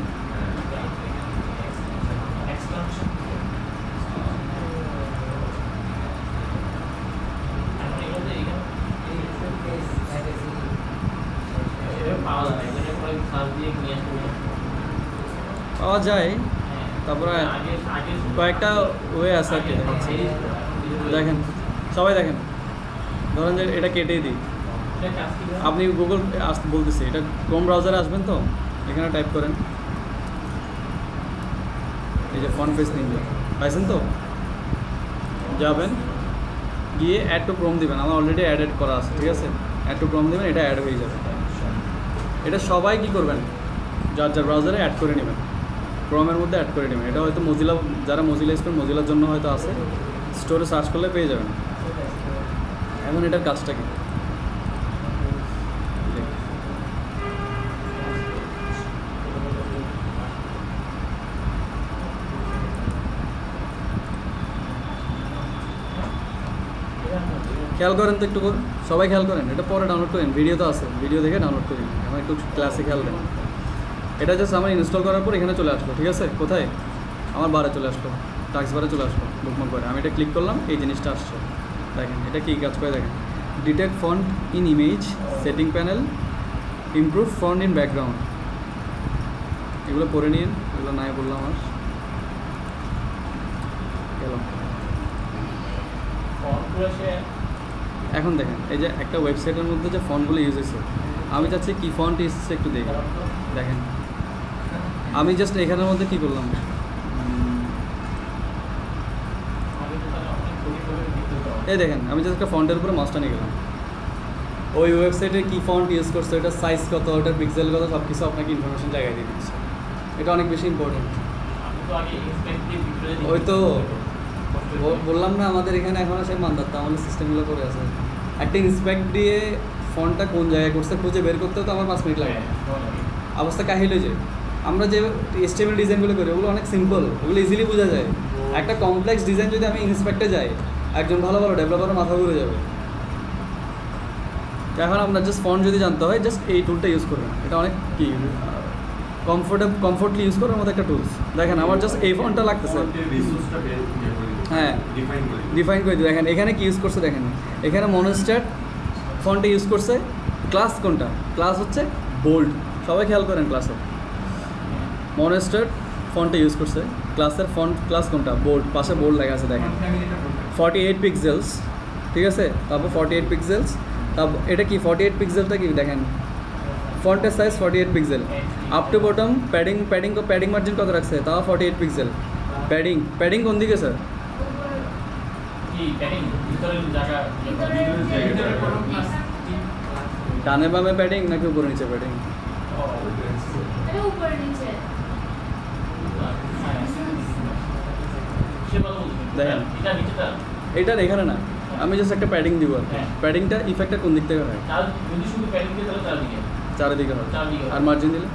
পাওয়া যায়, তারপরে কয়েকটা ওয়ে আছে আর কি, দেখেন সবাই দেখেন। ধরেন যে এটা কেটেই দিই, আপনি গুগল বলতেছি, এটা ক্রোম ব্রাউজারে আসবেন তো, এখানে টাইপ করেন এই যে ফন্ট ফেস নিনজা, পাইছেন তো? যাবেন গিয়ে অ্যাড টু ক্রোম দিবেন, আমার অলরেডি অ্যাড করা আছে, ঠিক আছে? অ্যাড টু ক্রোম দিবেন, এটা অ্যাড হয়ে যাবে। এটা সবাই কী করবেন, যার যার ব্রাউজারে অ্যাড করে নেবেন, ক্রোমের মধ্যে অ্যাড করে নেবেন। এটা হয়তো মজিলা, যারা মজিলা ইউজ করেন মজিলার জন্য হয়তো আছে, স্টোরে সার্চ করলে পেয়ে যাবেন। এখন এটার কাজটা কি, খেয়াল করেন তো একটু, সবাই খেয়াল করেন, এটা পরে ডাউনলোড করেন, ভিডিও তো আছে, ভিডিও দেখে ডাউনলোড করেন। এখন একটু ক্লাসে খেয়াল দেন। এটা জাস্ট আমার ইনস্টল করার পর এখানে চলে আসলো, ঠিক আছে? কোথায়? আমার বারে চলে আসলো, টাস্ক বারে চলে আসলো, বুকমার্ক করে আমি এটা ক্লিক করলাম, এই জিনিসটা আসছে। দেখেন এটা কী কাজ করে, দেখেন detect font in image, setting panel, improve font in background. এগুলো পড়ে নিন, এগুলো নাই বললাম আমার গেল। এখন দেখেন এই যে একটা ওয়েবসাইটের মধ্যে যে ফন্টগুলো ইউজ হয়েছে, আমি চাচ্ছি কী ফন্ট এসেছে একটু দেখেন। দেখেন আমি জাস্ট এখানের মধ্যে কী করলাম, এই দেখেন আমি জাস্ট একটা ফন্টের উপরে মাউসটা নিয়ে গেলাম, ওই ওয়েবসাইটে কী ফন্ট ইউজ করছে, ওটার সাইজ কত, ওটার পিক্সেল কত, সব কিছু আপনাকে ইনফরমেশন জায়গায় দিয়ে দিচ্ছে। এটা অনেক বেশি ইম্পর্টেন্ট। ওই তো বললাম না, আমাদের এখানে এখনও সেই মানদারটা আমাদের সিস্টেমগুলো করে আছে। একটা ইন্সপেক্ট দিয়ে ফন্টটা কোন জায়গায় করছে খুঁজে বের করতে তো আমার 5 মিনিট লাগে। অবস্থা কাহিল হয়ে যায়। আমরা যে HTML ডিজাইনগুলো করি ওগুলো অনেক সিম্পল, ওগুলো ইজিলি বোঝা যায়। একটা কমপ্লেক্স ডিজাইন যদি আমি ইন্সপেক্টে যাই, একজন ভালো ভালো ডেভেলপারের মাথা ঘুরে যাবে। এখন আপনার জাস্ট ফন্ট যদি জানতে হয়, জাস্ট এই টুলটা ইউজ করবেন। এটা অনেক কি কমফোর্টলি ইউজ করার মতো একটা টুলস। দেখেন আমার জাস্ট এই ফন্টটা লাগতেছে, হ্যাঁ ডিফাইন করে দিই। দেখেন এখানে কি ইউজ করছে, দেখেন এখানে মনোস্ট্যাট ফন্টে ইউজ করছে। ক্লাস কোনটা? ক্লাস হচ্ছে বোল্ড। সবাই খেয়াল করেন, ক্লাসে মনোস্ট্যাট ফন্টে ইউজ করছে। ক্লাসের ফন্ট ক্লাস কোনটা? বোল্ড। পাশে বোল্ড লেখা আছে দেখেন, 48 পিক্সেলস, ঠিক আছে? তারপর 48 পিক্সেলস, তারপর এটা কি 48 পিক্সেলটা কি দেখেন, ফন্টের size 48 pixel. Up to bottom padding margin কত রাখছে? তাও 48 পিক্সেল। প্যাডিং কোন দিকে স্যার? ডানে বামে প্যাডিং নাকি উপরে নিচে প্যাডিং? দেখেন এটার এখানে না, আমি জাস্ট একটা প্যাডিং দিব। হ্যাঁ। প্যাডিংটা ইফেক্টটা কোন দিক থেকে হয়? তার যদি শুধু প্যাডিং দিয়ে তাহলে চারদিকে চারিদিকে হয়। চারদিকে হবে। আর মার্জিন দিলে?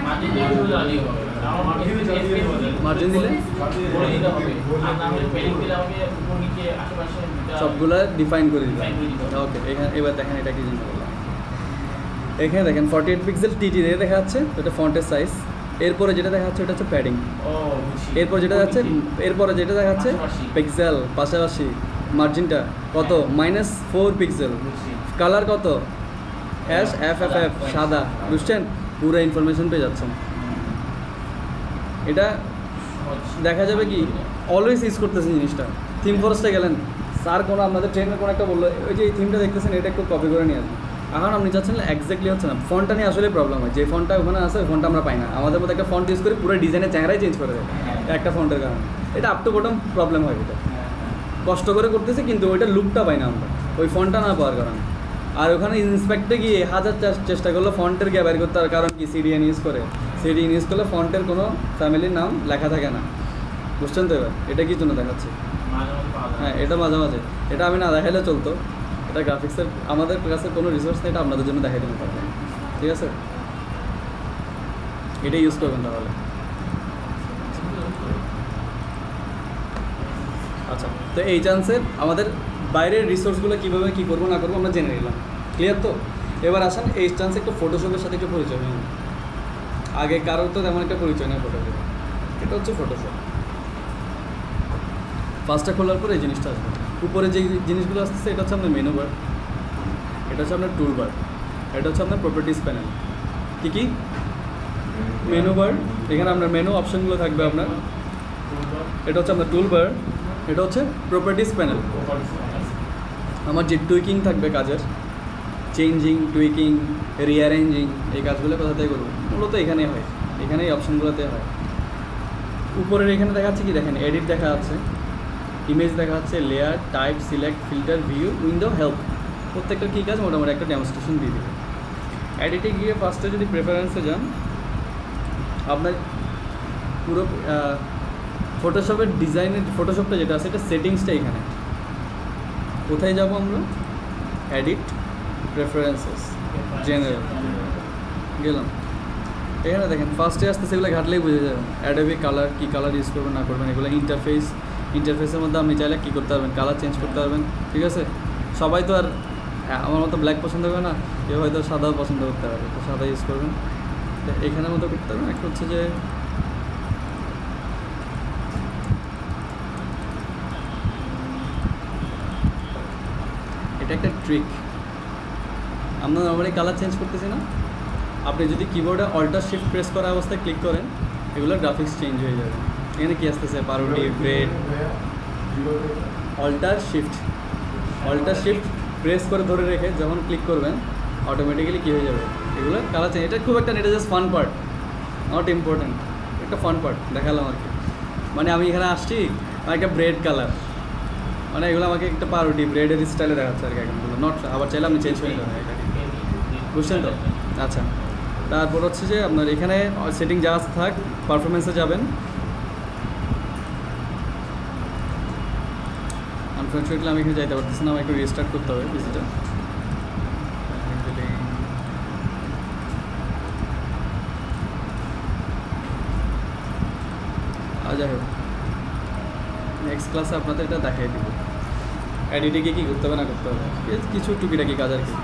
মার্জিন দিয়ে শুধু চারদিকে হবে। আমার মার্জিন দিলে বলে দিতে হবে। আর না হলে প্যাডিং দিলে আমাকে উপর নিচে আশেপাশে সবগুলা ডিফাইন করে দিলাম। Define করে দিতে হবে। ওকে, এখানে এবার দেখেন এটা কি জিনিস বললাম। এখানে দেখেন 48 পিক্সেল টিটি দিয়ে দেখা যাচ্ছে, এটা ফন্টের সাইজ। এরপরে যেটা দেখা যাচ্ছে ওটা হচ্ছে প্যাডিং। ও বুঝছি। এরপর যেটা যাচ্ছে, এরপরে যেটা দেখা যাচ্ছে পাশাপাশি। পিক্সেল পাশাপাশি। মার্জিনটা কত? -4 পিক্সেল। বুঝছি। কালার কত? HFFF সাদা। বুঝছেন? পুরো ইনফরমেশন পেয়ে যাচ্ছেন। এটা দেখা যাবে কি অলওয়েজ ইউজ করতেছে জিনিসটা। থিম ফরেস্টে গেলেন, স্যার কোনো আপনাদের ট্রেনের কোনো একটা বললো ওই যে এই থিমটা দেখতেছেন এটা একটু কপি করে নিয়ে আসবেন। এখন আপনি চাচ্ছেন এক্স্যাক্টলি হচ্ছে না, ফন্টটা নিয়ে আসলে প্রবলেম হয়। যে ফন্টটা ওখানে আছে ওই ফন্টটা আমরা পাই না। আমাদের মধ্যে একটা ফন্ট ইউজ করে পুরো ডিজাইনের চেহারাই চেঞ্জ করে দেয় একটা ফন্টের কারণে। এটা আপ টু বটম প্রবলেম হয়। এটা কষ্ট করে করতেছে কিন্তু ওইটা লুকটা পাই না আমরা ওই ফন্টটা না পাওয়ার কারণে। আর ওখানে ইন্সপেক্টে গিয়ে হাজার চেষ্টা করলো ফন্টের গিয়ে বের করতে, তার কারণ কি সিডিএন ইউজ করে। সিডিএন ইউজ করলে ফন্টের কোনো ফ্যামিলির নাম লেখা থাকে না। বুঝছেন তো? এবার এটা কি জন্য দেখাচ্ছে? হ্যাঁ, এটা মাঝে মাঝে এটা আমি না দেখাইলে চলতো। এটা গ্রাফিক্সের আমাদের কাছে কোনো রিসোর্স নেই, এটা আপনাদের জন্য দেখাই দিতে পারবেন। ঠিক আছে, এটা ইউজ করবেন তাহলে। আচ্ছা, তো এই চান্সের আমাদের বাইরের রিসোর্সগুলো কীভাবে কী করবো না করবো আমরা জেনে নিলাম। ক্লিয়ার তো? এবার আসেন এই চান্সে একটু ফটোশপের সাথে একটু পরিচয় নিন। আগে কারোর তো তেমন একটা পরিচয় নেই ফটোশপ। এটা হচ্ছে ফটোশপ। ফার্স্টটা খোলার পরে এই জিনিসটা আসবে। উপরে যে জিনিসগুলো আসতেছে এটা হচ্ছে আপনার মেনু বার, এটা হচ্ছে আপনার টুল বার, এটা হচ্ছে আপনার প্রপার্টিস প্যানেল। কী কী? মেনু বার, এখানে আপনার মেনু অপশানগুলো থাকবে আপনার। এটা হচ্ছে আপনার টুল বার, এটা হচ্ছে প্রপার্টিস প্যানেল। আমার যে টুইকিং থাকবে কাজের, চেঞ্জিং, টুইকিং, রিঅ্যারেঞ্জিং, এই কাজগুলো কোথা থেকে করবো? মূলত এখানেই হয়, এখানে এই অপশানগুলোতে হয়। উপরের এখানে দেখা যাচ্ছে কি দেখেন, এডিট দেখা যাচ্ছে, ইমেজ দেখা যাচ্ছে, layer, type, select, filter, view, window, help. প্রত্যেকটা কী কাজ মোটামুটি একটা ডেমনস্ট্রেশন দিয়ে দেবে। এডিটে গিয়ে ফার্স্টে যদি প্রেফারেন্সে যান, আপনার পুরো ফটোশপের ডিজাইনের ফটোশপটা যেটা আছে এটা সেটিংসটা এখানে। কোথায় যাব আমরা? এডিট, প্রেফারেন্সেস, জেনারেল, গেলাম। এখানে দেখেন ফার্স্টে আসতে সেগুলো ঘাটলেই বুঝে যাবেন। অ্যাডোবি কালার, কী কালার ইউজ করবেন না করবেন এগুলো। ইন্টারফেসের মধ্যে আপনি চাইলে কী করতে পারবেন, কালার চেঞ্জ করতে পারবেন। ঠিক আছে, সবাই তো আর আমার মতো ব্ল্যাক পছন্দ করে না, কেউ হয়তো সাদাও পছন্দ করতে পারে, তো সাদা ইউজ করবেন। এখানের মতো করতে পারবেন। একটা হচ্ছে যে এটা একটা ট্রিক, আমরা নর্মালি কালার চেঞ্জ করতেছি না, আপনি যদি কিবোর্ডে অল্টার শিফট প্রেস করা অবস্থায় ক্লিক করেন এগুলো গ্রাফিক্স চেঞ্জ হয়ে যাবে। এখানে কী আসতেছে? পাউরুটি, ব্রেড। অল্টার শিফট প্রেস করে ধরে রেখে যখন ক্লিক করবেন অটোমেটিক্যালি কী হয়ে যাবে এগুলো কালার চেঞ্জ। এটা খুব একটা, এটা just fun part, not important, একটা ফান পার্ট দেখালাম আর কি। মানে আমি এখানে আসছি, আমার একটা ব্রেড কালার, মানে এগুলো আমাকে একটা পাউরুটি ব্রেডের স্টাইলে দেখাচ্ছে আর কি এখানগুলো। নট, আবার চাইলে আপনি চেঞ্জ করে দেবেন এটা, বুঝছেন তো? আচ্ছা, তারপর হচ্ছে যে আপনার এখানে সেটিং যা থাক, পারফরমেন্সে যাবেন। আনফর্চুনেটলি আমি এখানে যাইতে পারতেছি না, আমাকে একটু রিস্টার্ট করতে হবে পিসিটা। যাই হোক, নেক্সট ক্লাসে আপনাদের এটা দেখাই দিব এডিটে গিয়ে কী করতে হবে না করতে হবে, কিছু টুকিটাকি কাজ আর কি।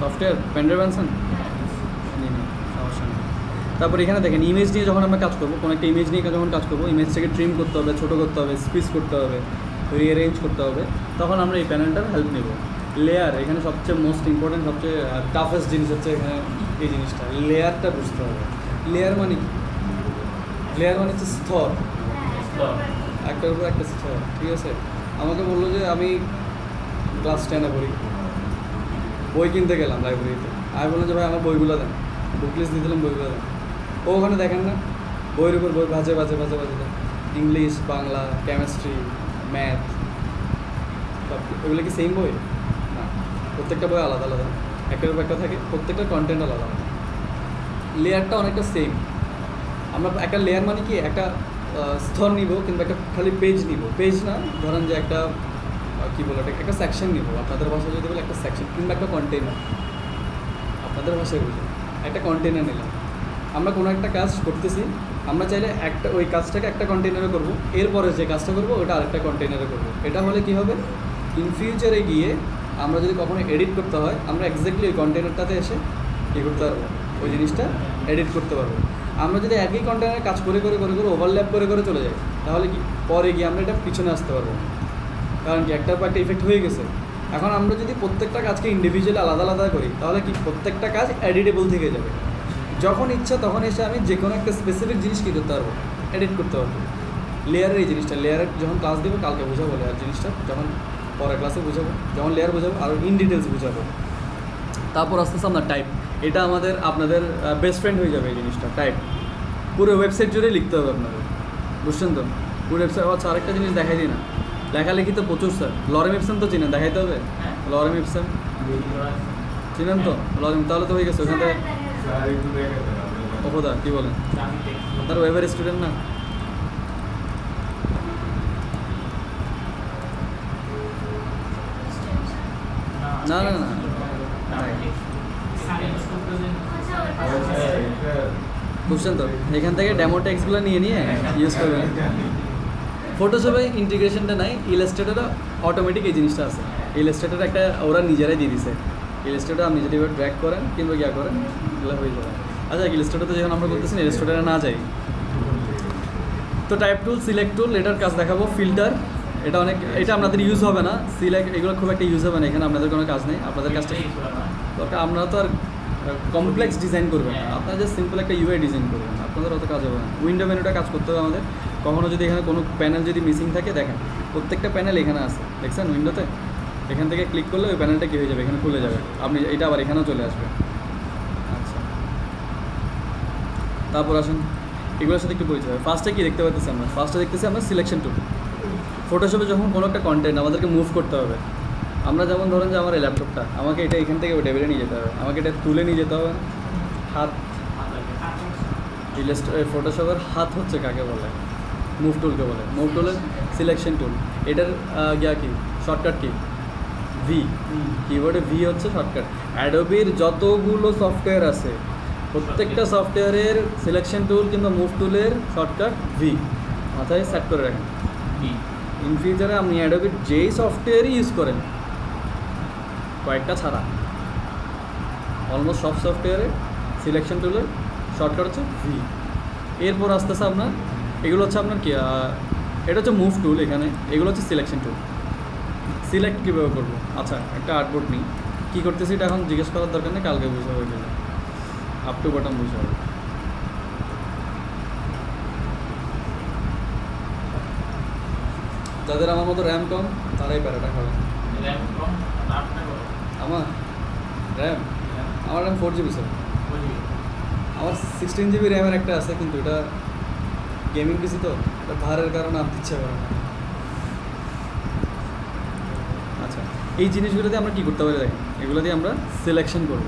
সফটওয়্যার পেনড্রাইভ আনছেন? সমস্যা নেই। তারপর এখানে দেখেন ইমেজ নিয়ে যখন আমরা কাজ করবো, কোনো একটা ইমেজ নিয়ে যখন কাজ করবো, ইমেজটাকে ট্রিম করতে হবে, ছোটো করতে হবে, স্কুইজ করতে হবে, রিঅ্যারেঞ্জ করতে হবে, তখন আমরা এই প্যানেলটার হেল্প নেব। লেয়ার, এখানে সবচেয়ে মোস্ট ইম্পর্টেন্ট, সবচেয়ে টাফেস্ট জিনিস হচ্ছে এখানে এই জিনিসটা, লেয়ারটা বুঝতে হবে। লেয়ার মানে কি? লেয়ার মানে হচ্ছে স্তর, একটার উপর একটা স্তর। ঠিক আছে, আমাকে বললো যে আমি ক্লাস 10-এ পড়ি, বই কিনতে গেলাম লাইব্রেরিতে, আমি বললাম যে ভাই আমার বইগুলো দেন, বুক লিস্ট দিয়ে দিলাম, বইগুলো দেন। ও ওখানে দেখেন না, বইয়ের উপর বই বাজে দেন, ইংলিশ, বাংলা, কেমিস্ট্রি, ম্যাথ, এগুলো কি সেম বই? না, প্রত্যেকটা বই আলাদা আলাদা, একটার উপর একটা থাকে, প্রত্যেকটা কন্টেন্ট আলাদা। লেয়ারটা অনেকটা সেম। আমরা একটা লেয়ার মানে কি, একটা স্তর নিব কিংবা একটা খালি পেজ নিব, পেজ না, ধরেন যে একটা কী বলে ওটা, একটা সেকশন নিব, আপনাদের ভাষায় যদি বলে একটা সেকশন কিংবা একটা কন্টেইনার, আপনাদের ভাষায় বুঝুন, একটা কন্টেইনার নিলাম। আমরা কোনো একটা কাজ করতেছি, আমরা চাইলে একটা ওই কাজটাকে একটা কন্টেইনারে করব, এরপরে যে কাজটা করব ওটা আরেকটা কন্টেইনারে করব। এটা হলে কী হবে, ইন ফিউচারে গিয়ে আমরা যদি কখনো এডিট করতে হয়, আমরা এক্স্যাক্টলি ওই কন্টেইনারটাতে এসে কী করতে পারবো, ওই জিনিসটা এডিট করতে পারবো। আমরা যদি একই কন্টেইনারে কাজ করে করে করে করে ওভারল্যাপ করে করে চলে যাই, তাহলে কি পরে গিয়ে আমরা এটা পিছনে আসতে পারবো, কারণ কি একটার পর একটা ইফেক্ট হয়ে গেছে। এখন আমরা যদি প্রত্যেকটা কাজকে ইন্ডিভিজুয়ালি আলাদা আলাদা করি, তাহলে কি প্রত্যেকটা কাজ এডিটেবল থেকে যাবে। যখন ইচ্ছা তখন এসে আমি যে কোনো একটা স্পেসিফিক জিনিস কী করতে পারবো, এডিট করতে পারবো। লেয়ারের এই জিনিসটা, লেয়ারের যখন ক্লাস দেবো কালকে বোঝাবো, লেয়ার জিনিসটা যখন পরের ক্লাসে বোঝাবো, যখন লেয়ার বোঝাবো আরও ইন ডিটেলস বোঝাবো। তারপর আস্তে আস্তে আমরা টাইপ, এটা আমাদের আপনাদের বেস্ট ফ্রেন্ড হয়ে যাবে এই জিনিসটা, টাইপ। পুরো ওয়েবসাইট জুড়ে লিখতে হবে আপনাদের, বুঝছেন তো? পুরো ওয়েবসাইট। আচ্ছা আরেকটা জিনিস দেখাই দিই না, লেখালেখি তো প্রচুর স্যার। লরেম ইপসন তো চিনেন, দেখাইতে হবে। লরেম ইপসন চিনেন তো? লরেম, তাহলে তো হয়ে গেছে ওখান থেকে। ওপদা কী বলেন, আপনার ওয়েবের স্টুডেন্ট না? না না না, বুঝছেন তো? এখান থেকে ডেমো টেক্সটগুলো নিয়ে নিয়ে ইউজ করবেন। ফটোশপে ইন্টিগ্রেশনটা নাই, ইলাস্ট্রেটরে অটোমেটিক এই জিনিসটা আছে। ইলাস্ট্রেটর একটা ওরা নিজেরাই দিয়ে দিছে, ইলাস্ট্রেটর আপনি যদি এবার ড্র্যাগ করেন কিংবা ইয়া করেন এগুলো হয়ে যাবে। আচ্ছা ইলাস্ট্রেটরতে যখন আমরা করতেছি না, ইলাস্ট্রেটরে না যাই তো টাইপ টুল, সিলেক্ট টুল, এটার কাজ দেখাবো। ফিল্টার, এটা অনেক, এটা আপনাদের ইউজ হবে না। সিলেক্ট, এগুলো খুব একটা ইউজ হবে না, এখানে আপনাদের কোনো কাজ নেই। আপনাদের কাজটা দরকার, আমরা তো আর কমপ্লেক্স ডিজাইন করবেন না, আপনারা জাস্ট সিম্পল একটা ইউআই ডিজাইন করবেন, আপনাদের অত কাজ হবে না। উইন্ডো মেনুটা কাজ করতে হবে আমাদের। কখনো যদি এখানে কোনো প্যানেল যদি মিসিং থাকে, দেখেন প্রত্যেকটা প্যানেল এখানে আছে, দেখছেন উইন্ডোতে? এখান থেকে ক্লিক করলে ওই প্যানেলটা কী হয়ে যাবে, এখানে খুলে যাবে, আপনি এটা আবার এখানেও চলে আসবে। আচ্ছা তারপর আসেন এগুলোর সাথে একটু পরিচয়। ফার্স্টে কী দেখতে পাচ্ছি আমরা? ফার্স্টে দেখতেছি আমরা সিলেকশন টুল। ফটোশপে যখন কোনো একটা কন্টেন্ট আমাদেরকে মুভ করতে হবে, আমরা যেমন ধরেন যে আমার এই ল্যাপটপটা, আমাকে এটা এখান থেকে টেবিলে নিয়ে যেতে হবে, আমাকে এটা তুলে নিয়ে যেতে হবে। হাত, ফটোশপের হাত হচ্ছে কাকে বলে? মুভ টুলকে বলে। মুভ টুলের সিলেকশন টুল, এটার গিয়া কি শর্টকাট কি? ভি। কিবোর্ডে ভি হচ্ছে শর্টকাট। অ্যাডোবির যতগুলো সফটওয়্যার আছে প্রত্যেকটা সফটওয়্যারের সিলেকশন টুল কিংবা মুভ টুলের শর্টকাট ভি, মাথায় সেট করে রাখেন। ইন ফিউচারে আপনি অ্যাডোবির যেই সফটওয়্যারই ইউজ করেন, কয়েকটা ছাড়া অলমোস্ট সব সফটওয়্যারে সিলেকশন টুলের শর্টকাট হচ্ছে ভি। এরপর আস্তে আস্তে আপনার এগুলো হচ্ছে আপনার কি, এটা হচ্ছে মুভ টুল, এখানে এগুলো হচ্ছে সিলেকশন টুল। সিলেক্ট কীভাবে করবো? আচ্ছা একটা আর্টবোর্ড নিই, কী করতেছি এটা এখন জিজ্ঞেস করার দরকার নেই, কালকে বুঝে হবে, গেলে আপ টু বটম বুঝে হবে। যাদের আমার মতো র্যাম কম তারাই প্যারাটা খাবে। আমার র্যাম 4 জিবি স্যার। আমার 16 জিবি র্যামের একটা আছে, কিন্তু এটা গেমিং পিসি তো, এটা ভারের কারণে আনতে ইচ্ছা করে না। আচ্ছা এই জিনিসগুলো দিয়ে আমরা কী করতে পারি দেখেন, এগুলো দিয়ে আমরা সিলেকশন করব।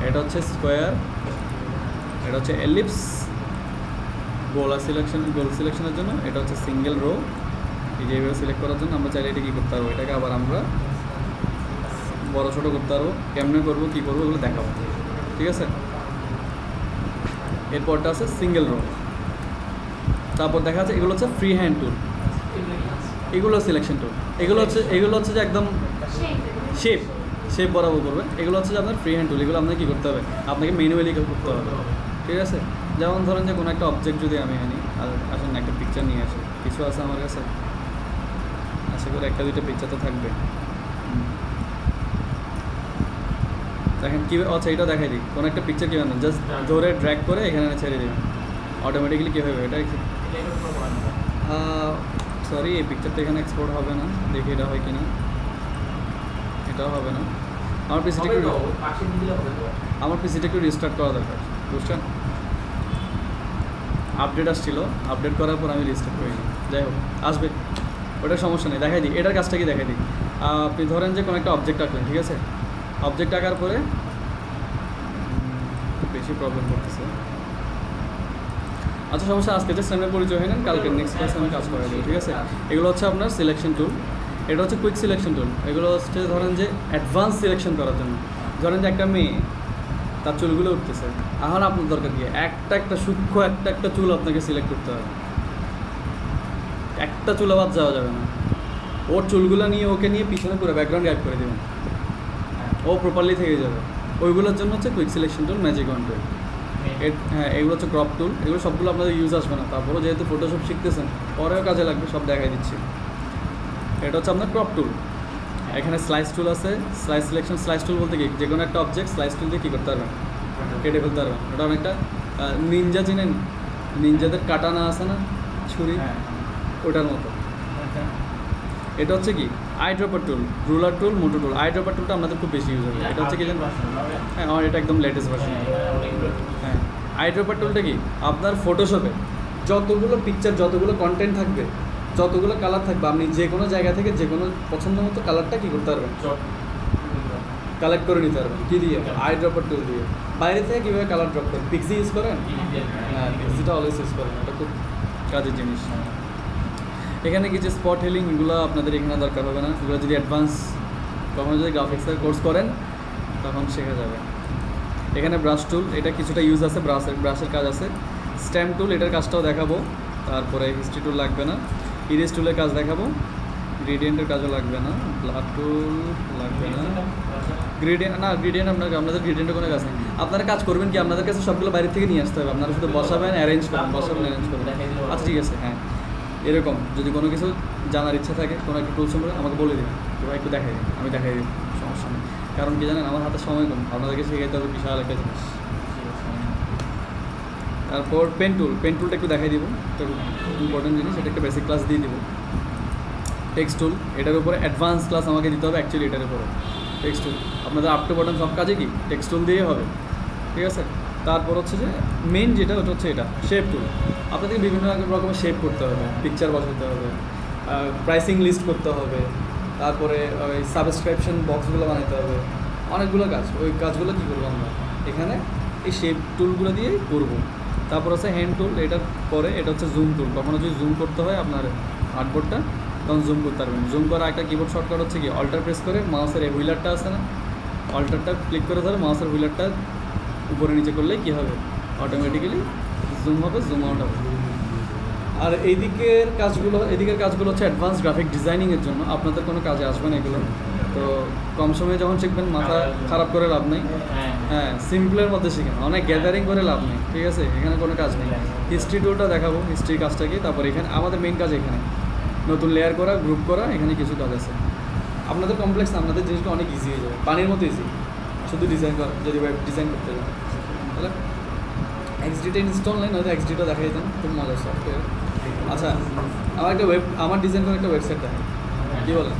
এটা হচ্ছে স্কোয়ার, এটা হচ্ছে এলিপস, গোল সিলেকশনের জন্য, এটা হচ্ছে সিঙ্গেল রো। এই যে এইভাবে সিলেক্ট করার জন্য আমরা চাইলে এটা কী করতে পারবো, এটাকে আবার আমরা বড়ো ছোটো করতে পারবো। কেমনে করবো, কী করবো, এগুলো দেখাবো, ঠিক আছে? এরপরটা আছে সিঙ্গেল রো। তারপর দেখা যাচ্ছে এগুলো হচ্ছে ফ্রি হ্যান্ড টুল, এগুলো সিলেকশন টুল। এগুলো হচ্ছে যে একদম শেপ বরাবর করবে। এগুলো হচ্ছে যে আপনার ফ্রি হ্যান্ড টুল, এগুলো আপনাকে কী করতে হবে, আপনাকে ম্যানুয়ালি করতে হবে, ঠিক আছে? যেমন ধরেন যে কোনো একটা অবজেক্ট যদি আমি আনি, আর আসেন একটা পিকচার নিয়ে আসি, কিছু আছে আমার কাছে, আশা করি একটা দুইটা পিকচার তো থাকবে। দেখেন কী, আচ্ছা এটা দেখাই দিই, কোনো একটা পিকচার কী বানান, জাস্ট ধরে ড্র্যাগ করে এখানে ছেড়ে দেবেন, অটোমেটিক্যালি কী হবে এটা। সরি এই পিকচারটা এখানে এক্সপোর্ট হবে না, দেখি এটা হয় কি না। এটাও হবে না। আমার পিসিটা একটু রিস্টার্ট করা দরকার, বুঝছেন? আপডেট আসছিল, আপডেট করার পর আমি রিস্টার্ট করিনি, যাই হোক আসবে, ওটার সমস্যা নেই। দেখাই দিই এটার কাজটা কি দেখাই দিই। আপনি ধরেন যে কোনো একটা অবজেক্ট আঁকলেন, ঠিক আছে? অবজেক্ট আঁকার পরে বেশি প্রবলেম করতেছে। আচ্ছা সমস্যা, আজকে যে সামনে পরিচয় হয় না, কালকে নেক্সট ক্লাসে আমি কাজ করাই দেবো, ঠিক আছে? এগুলো হচ্ছে আপনার সিলেকশন টুল, এটা হচ্ছে কুইক সিলেকশন টুল। এগুলো হচ্ছে ধরেন যে অ্যাডভান্স সিলেকশন করার জন্য। ধরেন যে একটা মেয়ে, তার চুলগুলো উঠতেছে, এখন আপনার দরকার কি একটা সূক্ষ্ম একটা চুল আপনাকে সিলেক্ট করতে হবে, একটা চুল আবার যাওয়া যাবে না। ওর চুলগুলো নিয়ে ওকে নিয়ে পিছনে পুরো ব্যাকগ্রাউন্ড গাইড করে দেবেন, ও প্রপারলি থেকে যাবে। ওইগুলোর জন্য হচ্ছে quick selection tool, magic wand tool. হ্যাঁ, এগুলো হচ্ছে ক্রপ টুল। এগুলো সবগুলো আপনাদের ইউজ আসবে না, তারপরেও যেহেতু ফটোশপ শিখতেছেন পরেও কাজে লাগবে, সব দেখাই দিচ্ছি। এটা হচ্ছে আপনার ক্রপ টুল। এখানে স্লাইস টুল আছে, স্লাইস সিলেকশন। স্লাইস টুল বলতে কি, যে কোনো একটা অবজেক্ট স্লাইস টুল দিয়ে কী করতে পারবেন, কেটে ফেলতে পারবেন। ওটা অনেকটা নিনজা চিনেন, নিনজাদের কাটানা আছে না, ছুরি, ওটার মতো। এটা হচ্ছে কি I dropper tool, ruler tool, Moto tool. I dropper টুলটা আমাদের খুব বেশি ইউজ হবে। এটা হচ্ছে কি জানেন? হ্যাঁ, আমার এটা একদম লেটেস্ট ভার্সন। হ্যাঁ, আই ড্রপার টুলটা কি, আপনার ফটোশপে যতগুলো পিকচার, যতগুলো কন্টেন্ট থাকবে, যতগুলো কালার থাকবে, আপনি যে কোনো জায়গা থেকে যে কোনো পছন্দ মতো কালারটা কী করতে পারবেন, কালেক্ট করে নিতে পারবেন। কী দিয়ে? আই ড্রপার টুল দিয়ে। বাইরে থেকে কীভাবে কালার ড্রপ করেন? পিক্সি ইউজ করেন? হ্যাঁ, পিক্সিটা অলওয়েজ ইউজ করেন, এটা খুব কাজের জিনিস। এখানে কিছু স্পট হিলিং, এগুলো আপনাদের এখানে দরকার হবে না। এগুলো যদি অ্যাডভান্স কখনো যদি গ্রাফিক্সের কোর্স করেন তখন শেখা যাবে। এখানে ব্রাশ টুল, এটা কিছুটা ইউজ আছে, ব্রাশের কাজ আছে। স্ট্যাম্প টুল, এটার কাজটাও দেখাবো। তারপরে হিস্ট্রি টুল লাগবে না। ইরেজ টুলের কাজ দেখাবো। গ্রেডিয়েন্টের কাজও লাগবে না। ব্লাড টুল লাগবে না। গ্রেডিয়েন্ট আপনাদের গ্রেডিয়েন্টের কোনো কাজ নেই। আপনারা কাজ করবেন কি, আপনাদের কাছে সবগুলো বাইরে থেকে নিয়ে আসতে হবে, আপনারা শুধু বসাবেন, অ্যারেঞ্জ করবেন। আচ্ছা ঠিক আছে। হ্যাঁ, এরকম যদি কোনো কিছু জানার ইচ্ছা থাকে, কোনো একটা টুল সম্পর্কে আমাকে বলে দিন, ভাই একটু দেখাই দিন, আমি দেখাই দিই, সমস্যা নেই। কারণ কি জানেন, আমার হাতে সময় কম, আপনাদেরকে শেখাইতে হবে বিশাল একটা জিনিস। তারপর পেন টুলটা একটু দেখাই দিব, এটা ইম্পর্টেন্ট জিনিস, এটা একটা বেসিক ক্লাস দিয়ে দিব। টেক্সট টুল, এটার উপরে অ্যাডভান্স ক্লাস আমাকে দিতে হবে অ্যাকচুয়ালি। এটার উপরে টেক্সট টুল, আপনাদের আপ টু বটম সব কাজে কি টেক্সট টুল দিয়েই হবে, ঠিক আছে? তারপর হচ্ছে যে মেন যেটা, ওটা হচ্ছে এটা শেপ টুল। আপনাদেরকে বিভিন্ন রকমের শেপ করতে হবে, পিকচার বসাতে হবে, প্রাইসিং লিস্ট করতে হবে, তারপরে ওই সাবস্ক্রিপশন বক্সগুলো বানাতে হবে, অনেকগুলো কাজ। ওই কাজগুলো কী করবো আমরা এখানে এই শেপ টুলগুলো দিয়েই করবো। তারপর হচ্ছে হ্যান্ড টুল, এটার পরে এটা হচ্ছে জুম টুল। কখনো যদি জুম করতে হয় আপনার আর্টবোর্ডটা, তখন জুম করতে পারবেন। জুম করা একটা কিবোর্ড শর্টকাট হচ্ছে কি, অল্টার প্রেস করে মাউসের এই হুইলারটা আছে না, অল্টারটা ক্লিক করে ধরে মাউসের হুইলারটা উপরে নিচে করলেই কী হবে, অটোমেটিক্যালি জুম হবে, জুম আউট হবে। আর এদিকের কাজগুলো হচ্ছে অ্যাডভান্স গ্রাফিক ডিজাইনিংয়ের জন্য, আপনাদের কোনো কাজে আসবে না এগুলো। তো কম সময়ে যখন শিখবেন, মাথা খারাপ করে লাভ নেই। হ্যাঁ, সিম্পলের মধ্যে শিখেন, অনেক গ্যাদারিং করে লাভ নেই, ঠিক আছে? এখানে কোনো কাজ নেই। হিস্ট্রি টুলটা দেখাবো, হিস্ট্রির কাজটা কি। তারপর এখানে আমাদের মেইন কাজ, এখানে নতুন লেয়ার করা, গ্রুপ করা, এখানে কিছু কাজ আছে। আপনাদের কমপ্লেক্স, আপনাদের জিনিসটা অনেক ইজি হয়ে যাবে, পানির মতো ইজি, শুধু ডিজাইন করা, যদি ওয়েব ডিজাইন করতে যান তাহলে এক্সডিটা ইনস্টল নেই, নয়তো এক্সডিটা দেখাই দেন, খুব মজার সফটওয়্যার। আচ্ছা, আমার ডিজাইন করা একটা ওয়েবসাইট দেখেন, কী বলেন,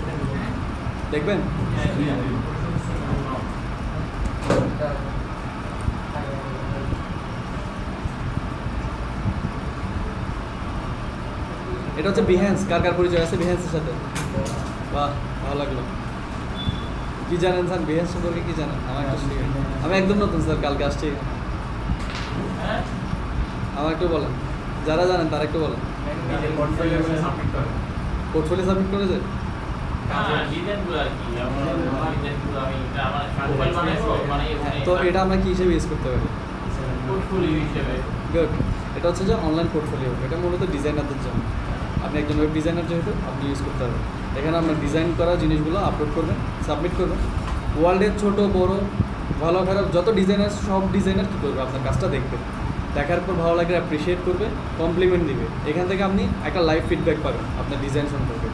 দেখবেন? এটা হচ্ছে বিহ্যান্স। কার পরিচয় আছে বিহ্যান্সের সাথে? বাহ, ভালো লাগলো। কী জানেন স্যার বিহ্যান্স সম্পর্কে, কী জানেন? আমি একদম নতুন স্যার, কালকে আসছি। আমার একটু বলেন, যারা জানেন তারা একটু বলেন। পোর্টফোলিও সাবমিট করেছে? তো এটা আমরা কী হিসেবে ইউজ করতে পারি? গুড। এটা হচ্ছে যে অনলাইন পোর্টফোলিও, এটা মূলত ডিজাইনারদের জন্য। আপনি একজন ওয়েব ডিজাইনার যেহেতু আপনি ইউজ করতে পারবেন। এখানে আপনার ডিজাইন করা জিনিসগুলো আপলোড করবেন, সাবমিট করবেন। ওয়ার্ল্ডের ছোট বড়, ভালো খারাপ যত ডিজাইনার, সব ডিজাইনার কী করবে, আপনার কাজটা দেখবে, দেখার পর ভালো লাগলে অ্যাপ্রিসিয়েট করবে, কমপ্লিমেন্ট দিবে। এখান থেকে আপনি একটা লাইভ ফিডব্যাক পাবেন আপনার ডিজাইন সম্পর্কে,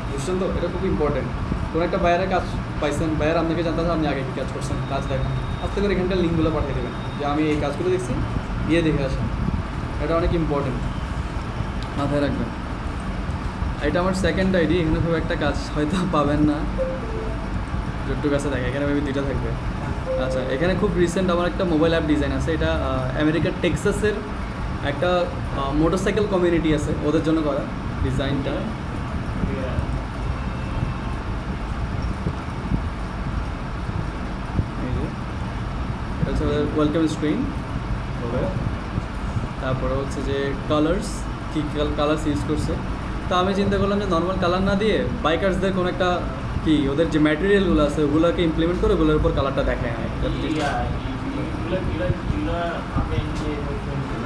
বুঝছেন তো? এটা খুব ইম্পর্টেন্ট। কোনো একটা বায়ারের কাজ পাইছেন, বায়ার আপনাকে জানতে হবে আপনি আগে কী কাজ করছেন, কাজ দেখেন, আস্তে করে এখানকার লিঙ্কগুলো পাঠিয়ে দেবেন যে আমি এই কাজগুলো দেখছি, গিয়ে দেখে আসেন। এটা অনেক ইম্পর্টেন্ট, মাথায় রাখবেন। এটা আমার সেকেন্ড আইডি, এখানে খুব একটা কাজ হয়তো পাবেন না, যতটুকু কাছে থাকে এখানে মেবি 2টা থাকবে। আচ্ছা, এখানে খুব রিসেন্ট আমার একটা মোবাইল অ্যাপ ডিজাইন আছে। এটা আমেরিকার টেক্সাসের একটা মোটরসাইকেল কমিউনিটি আছে, ওদের জন্য করা ডিজাইনটা। এই যে এটা হচ্ছে ওয়েলকাম স্ক্রিন, তারপরে হচ্ছে যে কালার্স, কী কালার্স ইউজ করছে। তো আমি চিন্তা করলাম যে নর্মাল কালার না দিয়ে বাইকার্সদের কোনো একটা কি ওদের যে ম্যাটেরিয়ালগুলো আছে ওগুলোকে ইমপ্লিমেন্ট করে ওগুলোর উপর কালারটা দেখায়।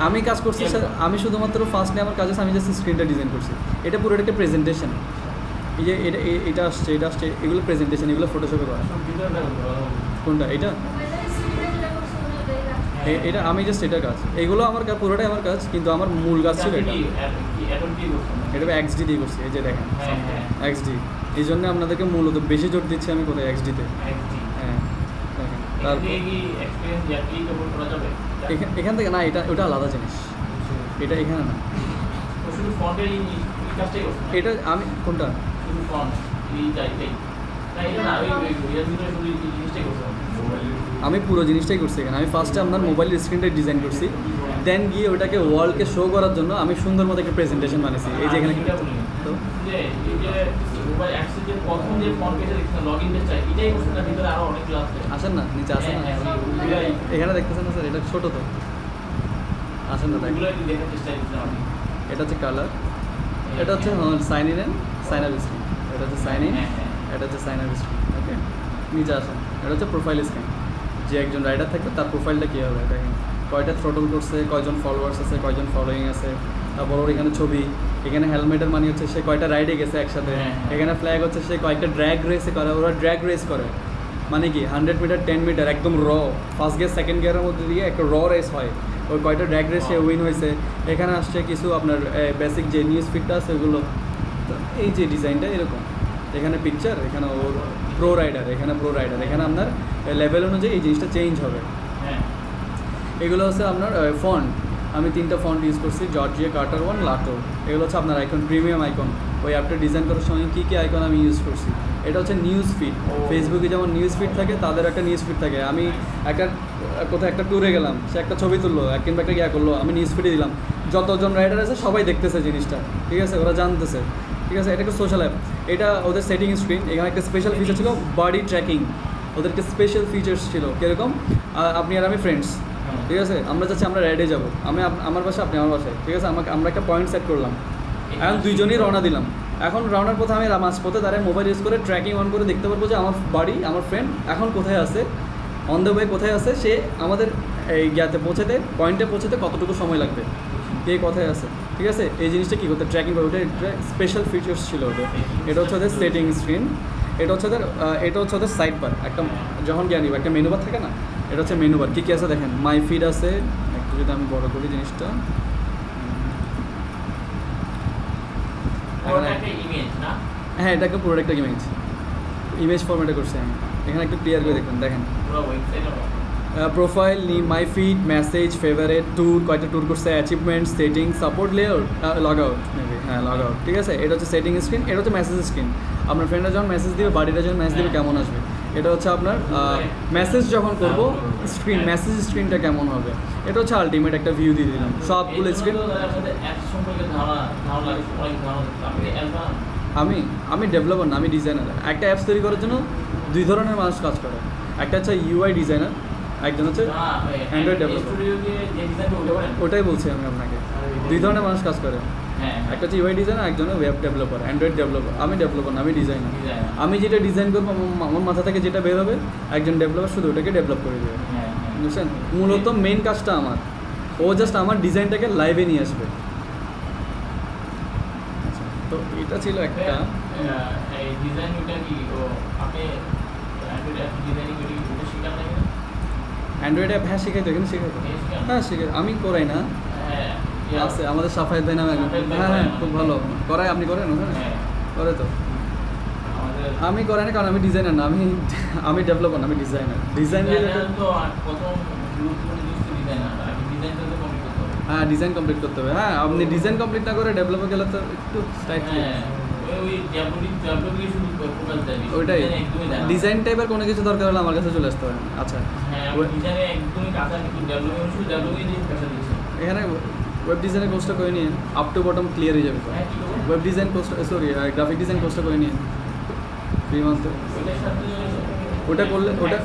আমি কাজ করছি স্যার, আমি শুধুমাত্র ফার্স্টে আমার কাজ আছে, আমি জাস্ট স্ক্রিনটা ডিজাইন করছি। এটা পুরো একটা প্রেজেন্টেশন, এই যে এটা আসছে এগুলো প্রেজেন্টেশন, এগুলো ফটোশপে করা। কোনটা? এটা এটা আমি জাস্ট এটা কাজ, এগুলো আমার পুরোটাই আমার কাজ, কিন্তু আমার মূল কাজ ছিল এটা। এটা XD দিয়ে করছি, এই যে দেখেন XD। এই জন্য আপনাদেরকে মূলত বেশি জোর দিচ্ছি আমি কোথায়, XD-তে। হ্যাঁ দেখেন, তারপর এখান থেকে না, এটা ওটা আলাদা জিনিস, এটা এখানে না। এটা আমি কোনটা আমি পুরো জিনিসটাই করছি এখানে। আমি ফার্স্টে আপনার মোবাইলের স্ক্রিনটা ডিজাইন করছি, দেন গিয়ে ওটাকে ওয়ালকে শো করার জন্য আমি সুন্দর মতো একটা প্রেজেন্টেশন বানিয়েছি। এই যে এখানে তো আসেন না, নিচে আসেন না, এখানে দেখতেছেন না স্যার, এটা ছোটো তো, আসেন না দেখেন। এটা হচ্ছে কালার, এটা হচ্ছে sign in and sign up screen. এটা হচ্ছে সাইন ইন, এটা হচ্ছে সাইন আপ স্ক্রিন। ওকে, নিচে আসেন। এটা হচ্ছে প্রোফাইল স্ক্রিন, যে একজন রাইডার থাকবে তার প্রোফাইলটা কী হবে দেখেন, কয়টা থ্রটল করছে, কয়জন ফলোয়ার্স আছে, কয়জন ফলোয়িং আছে, তারপর ওর এখানে ছবি, এখানে হেলমেটের মানে হচ্ছে সে কয়টা রাইডে গেছে একসাথে, এখানে ফ্ল্যাগ হচ্ছে সে কয়েকটা ড্র্যাগ রেসে করে, ওরা ড্র্যাগ রেস করে মানে কি 100 মিটার 10 মিটার একদম ফার্স্ট গিয়ার সেকেন্ড গিয়ারের মধ্যে দিয়ে একটা রেস হয়, ওই কয়টা ড্র্যাগ রেসে উইন হয়েছে। এখানে আসছে কিছু আপনার বেসিক যে নিউজ ফিডটা আছে ওগুলো। এই যে ডিজাইনটা এরকম, এখানে পিকচার, এখানে ওর প্রো রাইডার, এখানে প্রো রাইডার, এখানে আপনার লেভেল অনুযায়ী এই জিনিসটা চেঞ্জ হবে। এগুলো হচ্ছে আপনার ফন্ট, আমি 3টা ফন্ট ইউজ করছি, জর্জিয়া, কার্টার 1, লাটো। এগুলো হচ্ছে আপনার আইকন, প্রিমিয়াম আইকন। ওই অ্যাপটা ডিজাইন করার সময় কী কী আইকন আমি ইউজ করছি, এটা হচ্ছে নিউজ ফিড। ফেসবুকে যেমন নিউজ ফিড থাকে, তাদের একটা নিউজ ফিড থাকে। আমি একটা কোথাও একটা ট্যুরে গেলাম, সে একটা ছবি তুললো, কিংবা একটা ইয়া করলো, আমি নিউজ ফিডে দিলাম, যতজন রাইডার আছে সবাই দেখতেছে জিনিসটা, ঠিক আছে, ওরা জানতেছে, ঠিক আছে। এটা একটা সোশ্যাল অ্যাপ, এটা ওদের সেটিং স্ক্রিন। এখানে একটা স্পেশাল ফিচার ছিল বডি ট্র্যাকিং, ওদেরকে স্পেশাল ফিচার্স ছিল। কীরকম? আপনি আর আমি ফ্রেন্ডস, ঠিক আছে, আমরা যাচ্ছি, আমরা রাইডে যাবো, আমি আমার বাসায়, আপনি আমার বাসায়, ঠিক আছে। আমরা একটা পয়েন্ট সেট করলাম, এখন দুইজনই রওনা দিলাম। এখন রওনার পথে আমি মাঝপথে তারা মোবাইল ইউজ করে ট্র্যাকিং অন করে দেখতে পারবো যে আমার বাড়ি, আমার ফ্রেন্ড এখন কোথায় আছে, অন দ্য ওয়ে কোথায় আছে, সে আমাদের এই ইয়াতে পৌঁছাতে, পয়েন্টে পৌঁছাতে কতটুকু সময় লাগবে, কে কোথায় আছে, ঠিক আছে। এই জিনিসটা কী করতে ট্র্যাকিং করে, ওটা স্পেশাল ফিচার্স ছিল ওদের। এটা হচ্ছে ওদের সেটিং স্ক্রিন, এটা হচ্ছে ওদের সাইড বার। একটা যখন গিয়ে নিব একটা মেনু বার থাকে না, এটা হচ্ছে মেনু বার। কী কী আছে দেখেন, মাই ফিড আছে, একটু যদি আমি বড় করি জিনিসটা, হ্যাঁ এটাকে পুরো একটা ইমেজ ফরম্যাটে করছি আমি। এখানে একটু ক্লিয়ার করে দেখুন, দেখেন প্রোফাইল, মাই ফিড, মেসেজ, ফেভারেট, ট্যুর, কয়টা ট্যুর করছে, achievement, setting, support, layout, log out maybe, হ্যাঁ লগ আউট, ঠিক আছে। এটা হচ্ছে সেটিং স্ক্রিন, এটা হচ্ছে মেসেজ স্ক্রিন। আপনার ফ্রেন্ডরা যখন মেসেজ দিবে, বাড়িটা যখন মেসেজ দিবে কেমন আসবে, এটা হচ্ছে আপনার মেসেজ যখন করব স্ক্রিন, মেসেজ স্ক্রিনটা কেমন হবে, এটা হচ্ছে আলটিমেট একটা ভিউ দিয়ে দিলাম সবগুলো স্ক্রিন। আমি ডেভেলপার না, আমি ডিজাইনার। একটা অ্যাপস তৈরি করার জন্য 2 ধরনের মানুষ কাজ করে, একটা হচ্ছে UI ডিজাইনার, একজন হচ্ছে অ্যান্ড্রয়েড ডেভেলপার। ওটাই বলছি আমি আপনাকে, 2 ধরনের মানুষ কাজ করে, একটা হচ্ছে UI ডিজাইনার, একজন ওয়েব ডেভেলপার, অ্যান্ড্রয়েড ডেভেলপার। আমি ডেভেলপার না, আমি ডিজাইনার। আমি যেটা ডিজাইন করবো আমার মাথা থেকে যেটা বের হবে, একজন ডেভেলপার শুধু ওটাকে ডেভেলপ করে দেবে, বুঝছেন। মূলত মেন কাজটা আমার, ও জাস্ট আমার ডিজাইনটাকে লাইভে নিয়ে আসবে। তো এটা ছিল একটা অ্যান্ড্রয়েড অ্যাপ। হ্যাঁ শেখাই তো, এখানে শেখাই তো, হ্যাঁ শেখাই, আমি করাই না, আছে আমাদের সাফায়েত ভাই নামে একজন, হ্যাঁ খুব ভালো করায়। আপনি করেন ওখানে? করে তো। আমি করাই না, কারণ আমি ডিজাইনার না, আমি ডেভেলপার না, আমি ডিজাইনার। ডিজাইন রিলেটেড, হ্যাঁ ডিজাইন কমপ্লিট করতে হবে। হ্যাঁ আপনি ডিজাইন কমপ্লিট না করে ডেভেলপার গেলে তো একটু টাইটলি, ওইটাই ডিজাইন টাইপের কোনো কিছু দরকার হলে আমার কাছে চলে আসতে হবে। আচ্ছা, এখানে ওয়েব ডিজাইনের কোর্সটা করে নিয়ে আপ টু বটম ক্লিয়ার হয়ে যাবে। ওয়েব ডিজাইন কোর্সটা, সরি গ্রাফিক ডিজাইন কোর্সটা করে নিয়ে 3 মান্থে, ওটা করলে ওটা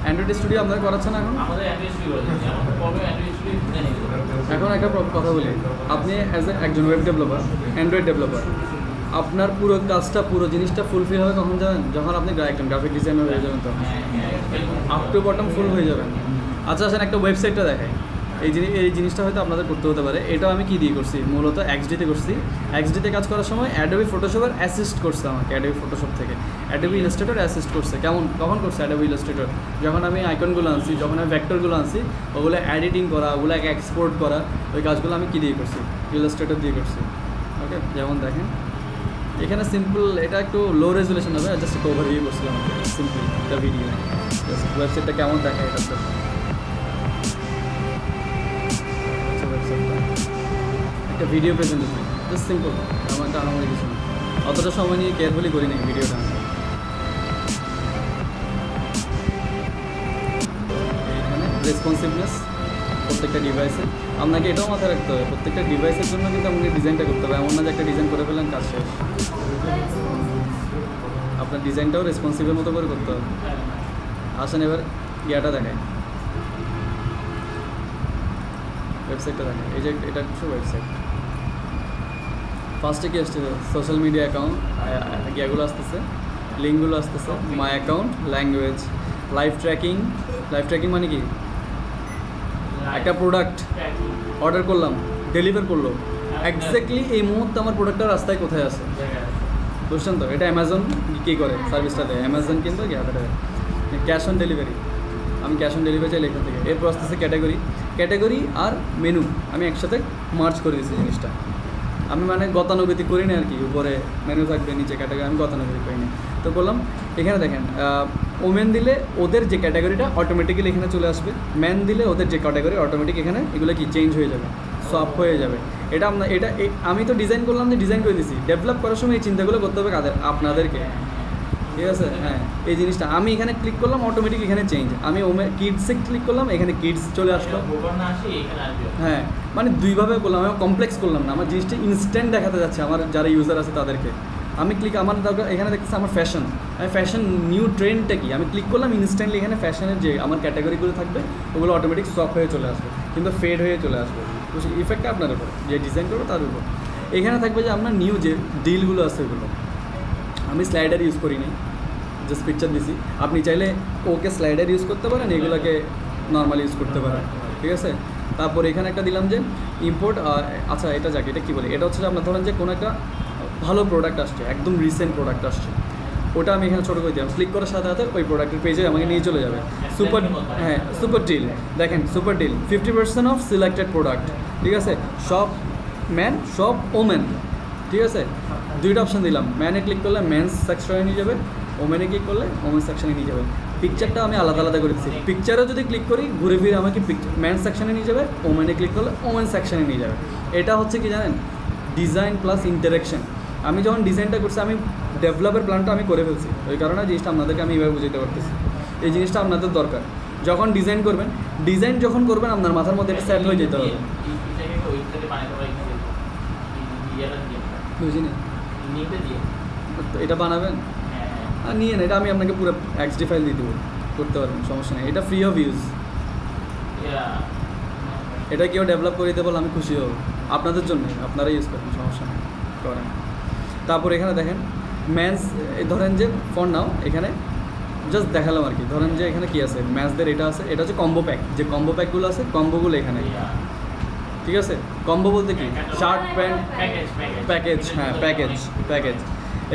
অ্যান্ড্রয়েড স্টুডিও আপনারা করাচ্ছেন না এখন? আমাদের অ্যান্ড্রয়েড স্টুডিও আছে, আমাদের কবে অ্যান্ড্রয়েড স্টুডিও ডিজাইন নিতে এখন একটা কথা বলি, আপনি অ্যাজ একজন ওয়েব ডেভেলপার, অ্যান্ড্রয়েড ডেভেলপার, আপনার পুরো কাজটা, পুরো জিনিসটা ফুলফিল হবে কখন জানেন? যখন আপনি একজন গ্রাফিক ডিজাইনার হয়ে যাবেন, তখন আপ টু বটম ফুল হয়ে যাবেন। আচ্ছা আসেন একটা ওয়েবসাইটটা দেখায়। এই জিনিসটা হয়তো আপনাদের করতে হতে পারে। এটাও আমি কী দিয়ে করছি? মূলত XD-তে করছি। XD-তে কাজ করার সময় অ্যাডোবি ফটোশপের অ্যাসিস্ট করছে আমাকে, অ্যাডোবি ফটোশপ থেকে। অ্যাডোবি ইলাস্ট্রেটর অ্যাসিস্ট করছে। কখন করছে অ্যাডোবি ইলাস্ট্রেটর? যখন আমি আইকনগুলো আনছি, যখন আমি ভেক্টরগুলো আনছি, ওগুলো এডিটিং করা, ওগুলোকে এক্সপোর্ট করা, ওই কাজগুলো আমি কী দিয়ে করছি? ইলাস্ট্রেটর দিয়ে করছি। ওকে, যেমন দেখেন এখানে সিম্পল, এটা একটু লো রেজুলেশন হবে, জাস্ট একটা ওভারভিউ করছিলাম সিম্পলি একটা ভিডিও। জাস্ট ওয়েবসাইটটা কেমন দেখায় এটা তো একটা ভিডিও প্রেজেন্টেশন, জাস্ট সিম্পল, আমাকে আমার কিছু না, অতটা সময় নিয়ে কেয়ারফুলি করি নাকি ভিডিওটা। এখানে রেসপন্সিভনেস প্রত্যেকটা ডিভাইসে, আপনাকে এটাও মাথায় রাখতে হবে প্রত্যেকটা ডিভাইসের জন্য কিন্তু আপনাকে ডিজাইনটা করতে হবে। এমন না যে একটা ডিজাইন করে ফেলেন কাজ শেষ। আপনার ডিজাইনটাও রেসপন্সিভের মতো করে করতে হবে। আসেন এবার ইয়াটা দেখায়, ওয়েবসাইটটা দেখেন। এই যে এটা হচ্ছে ওয়েবসাইট। ফার্স্টে কি আসছে? সোশ্যাল মিডিয়া অ্যাকাউন্ট, ইয়াগুলো আসতেছে, লিঙ্কগুলো আসতেছে, my account, language, live tracking. Live tracking মানে কি? একটা প্রোডাক্ট অর্ডার করলাম, ডেলিভার করলো, এক্স্যাক্টলি এই মুহূর্তে আমার প্রোডাক্টটা রাস্তায় কোথায় আছে বুঝছেন তো? এটা অ্যামাজন কী করে সার্ভিসটা দেয়, অ্যামাজন কিন্তু ক্যাশ অন ডেলিভারি। আমি ক্যাশ অন ডেলিভারি চাইলে এখান থেকে। এরপর আসতেছে ক্যাটাগরি আর মেনু, আমি একসাথে মার্চ করে দিয়েছি জিনিসটা। আমি মানে গতানুগতিক করি না আর কি, উপরে মেনু থাকবে, নিচে ক্যাটাগরি, আমি গতানুগতিক করি না। তো করলাম, এখানে দেখেন ওমেন দিলে ওদের যে ক্যাটাগরিটা অটোমেটিক্যালি এখানে চলে আসবে, ম্যান দিলে ওদের যে ক্যাটাগরি অটোমেটিক এখানে এগুলো কি চেঞ্জ হয়ে যাবে, সব হয়ে যাবে। এটা আমি তো ডিজাইন করলাম, যে ডিজাইন করে দিয়েছি। ডেভেলপ করার সময় এই চিন্তাগুলো করতে হবে কাদের? আপনাদেরকে, ঠিক আছে? হ্যাঁ, এই জিনিসটা আমি এখানে ক্লিক করলাম, অটোমেটিক এখানে চেঞ্জ। আমি কিডসে ক্লিক করলাম, এখানে কিডস চলে আসলো। হ্যাঁ, মানে দুইভাবে করলাম, আমি কমপ্লেক্স করলাম না, আমার জিনিসটা ইনস্ট্যান্ট দেখাতে যাচ্ছে আমার যারা ইউজার আছে তাদেরকে। আমি আমার দরকার এখানে দেখতেছি আমার ফ্যাশন, আমি ফ্যাশন নিউ ট্রেন্ডটা কি আমি ক্লিক করলাম, ইনস্ট্যান্টলি এখানে ফ্যাশনের যে আমার ক্যাটাগরিগুলো থাকবে ওগুলো অটোমেটিক সফট হয়ে চলে আসবে, কিন্তু ফেড হয়ে চলে আসবে। তো সেই ইফেক্টটা আপনার উপর, যে ডিজাইন করবো তার উপর। এখানে থাকবে যে আপনার নিউ যে ডিলগুলো আছে ওগুলো। আমি স্লাইডার ইউজ করিনি, জাস্ট পিকচার দিছি। আপনি চাইলে ওকে স্লাইডার ইউজ করতে পারেন, এগুলোকে নর্মাল ইউজ করতে পারেন, ঠিক আছে? তারপর এখানে একটা দিলাম যে ইম্পোর্ট। আচ্ছা, এটা যাকে এটা কী বলে, এটা হচ্ছে যে আপনার ধরেন যে কোনো একটা ভালো প্রোডাক্ট আসছে, একদম রিসেন্ট প্রোডাক্ট আসছে, ওটা আমি এখানে ছোটো করে দিলাম। ক্লিক করার সাথে সাথে ওই প্রোডাক্টের পেজে আমাকে নিয়ে চলে যাবে। সুপার ডিল দেখেন, super deal 50% off selected product, ঠিক আছে? সব ম্যান, সব ওমেন, ঠিক আছে? দুইটা অপশান দিলাম। ম্যানে ক্লিক করলে মেন্স সেকশনে নিয়ে যাবে, ওমেনে ক্লিক করলে ওমেন সেকশনে নিয়ে যাবে। পিকচারটা আমি আলাদা আলাদা করে দিচ্ছি। পিকচারও যদি ক্লিক করি ঘুরে ফিরে আমাকে মেন্স সেকশনে নিয়ে যাবে, ওমেনে ক্লিক করলে ওমেন সেকশনে নিয়ে যাবে। এটা হচ্ছে কি জানেন, ডিজাইন প্লাস ইন্টারেকশন। আমি যখন ডিজাইনটা করছি, আমি ডেভেলপের প্ল্যানটা আমি করে ফেলছি, ওই কারণে জিনিসটা আপনাদেরকে আমি এইভাবে বুঝাতে পারতেছি। এই জিনিসটা আপনাদের দরকার। যখন ডিজাইন করবেন, আপনার মাথার মধ্যে এটা সেট হয়ে যেতে হবে। বুঝিনি, এটা বানাবেন আর নিয়ে এটা আমি আপনাকে পুরো XD ফাইল দিয়ে দেবো, করতে পারবেন, সমস্যা নেই। এটা ফ্রি অফ ইউজ, এটা কেউ ডেভেলপ করে দিতে বলে আমি খুশি হব, আপনাদের জন্য, আপনারা ইউজ করবেন, সমস্যা নেই, করেন। তারপর এখানে দেখেন ম্যান্স, ধরেন যে ফর নাও এখানে জাস্ট দেখালাম আর কি। ধরেন যে এখানে কি আছে, ম্যান্সদের এটা আছে, এটা হচ্ছে কম্বো প্যাক। যে কম্বো প্যাকগুলো আছে, কম্বোগুলো এখানে, ঠিক আছে? কম্বো বলতে কি, শার্ট প্যান্ট প্যাকেজ, হ্যাঁ প্যাকেজ।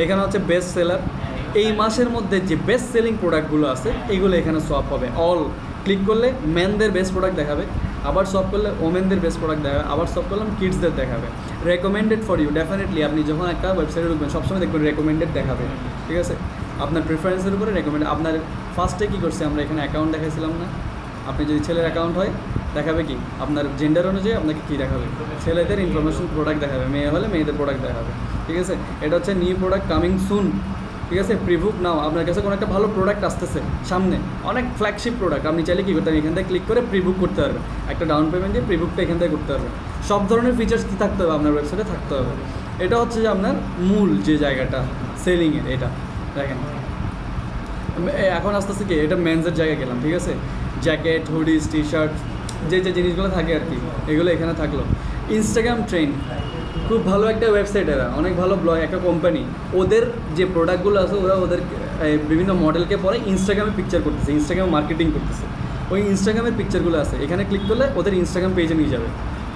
এখানে হচ্ছে বেস্ট সেলার, এই মাসের মধ্যে যে বেস্ট সেলিং প্রোডাক্টগুলো আছে এইগুলো এখানে সোয়াপ হবে। অল ক্লিক করলে ম্যানদের বেস্ট প্রোডাক্ট দেখাবে, আবার সব করলে ওমেনদের বেস্ট প্রোডাক্ট দেখাবে, আবার সব করলাম কিডসদের দেখাবে। রেকমেন্ডেড ফর ইউ, ডেফিনেটলি আপনি যখন একটা ওয়েবসাইটে ঢুকবেন সবসময় দেখবেন রেকমেন্ডেড দেখাবে, ঠিক আছে? আপনার প্রিফারেন্সের উপরে রেকমেন্ড। আপনার ফার্স্টে কী করছে, আমরা এখানে অ্যাকাউন্ট দেখাইছিলাম না? আপনি যদি ছেলের অ্যাকাউন্ট হয় দেখাবে কি, আপনার জেন্ডার অনুযায়ী আপনাকে কী দেখাবে, ছেলেদের ইনফরমেশন প্রোডাক্ট দেখাবে, মেয়ে হলে মেয়েদের প্রোডাক্ট দেখাবে, ঠিক আছে? এটা হচ্ছে নিউ প্রোডাক্ট কামিং সুন, ঠিক আছে? প্রিবুক নাও, আপনার কাছে কোনো একটা ভালো প্রোডাক্ট আসতেছে সামনে, অনেক ফ্ল্যাগশিপ প্রোডাক্ট, আপনি চাইলে কী করতে হবে, এখান থেকে ক্লিক করে প্রিবুক করতে পারবেন, একটা ডাউন পেমেন্ট দিয়ে প্রিবুকটা এখান থেকে করতে পারবেন। সব ধরনের ফিচার্স কী থাকতে হবে আপনার ওয়েবসাইটে থাকতে হবে। এটা হচ্ছে যে আপনার মূল যে জায়গাটা সেলিংয়ের, এটা দেখেন এখন আস্তে আস্তে কি এটা মেন্সের জায়গায় গেলাম, ঠিক আছে, জ্যাকেট, হুডিস, টি শার্ট, যে যে জিনিসগুলো থাকে আর কি, এগুলো এখানে থাকলো। ইনস্টাগ্রাম ট্রেন্ড খুব ভালো একটা ওয়েবসাইট, এরা অনেক ভালো ব্লগ, একটা কোম্পানি, ওদের যে প্রোডাক্টগুলো আছে ওরা ওদের বিভিন্ন মডেলকে পরে ইনস্টাগ্রামে পিকচার করতেছে, ইনস্টাগ্রামে মার্কেটিং করতেছে। ওই ইনস্টাগ্রামের পিকচারগুলো আছে, এখানে ক্লিক করলে ওদের ইনস্টাগ্রাম পেজে নিয়ে যাবে।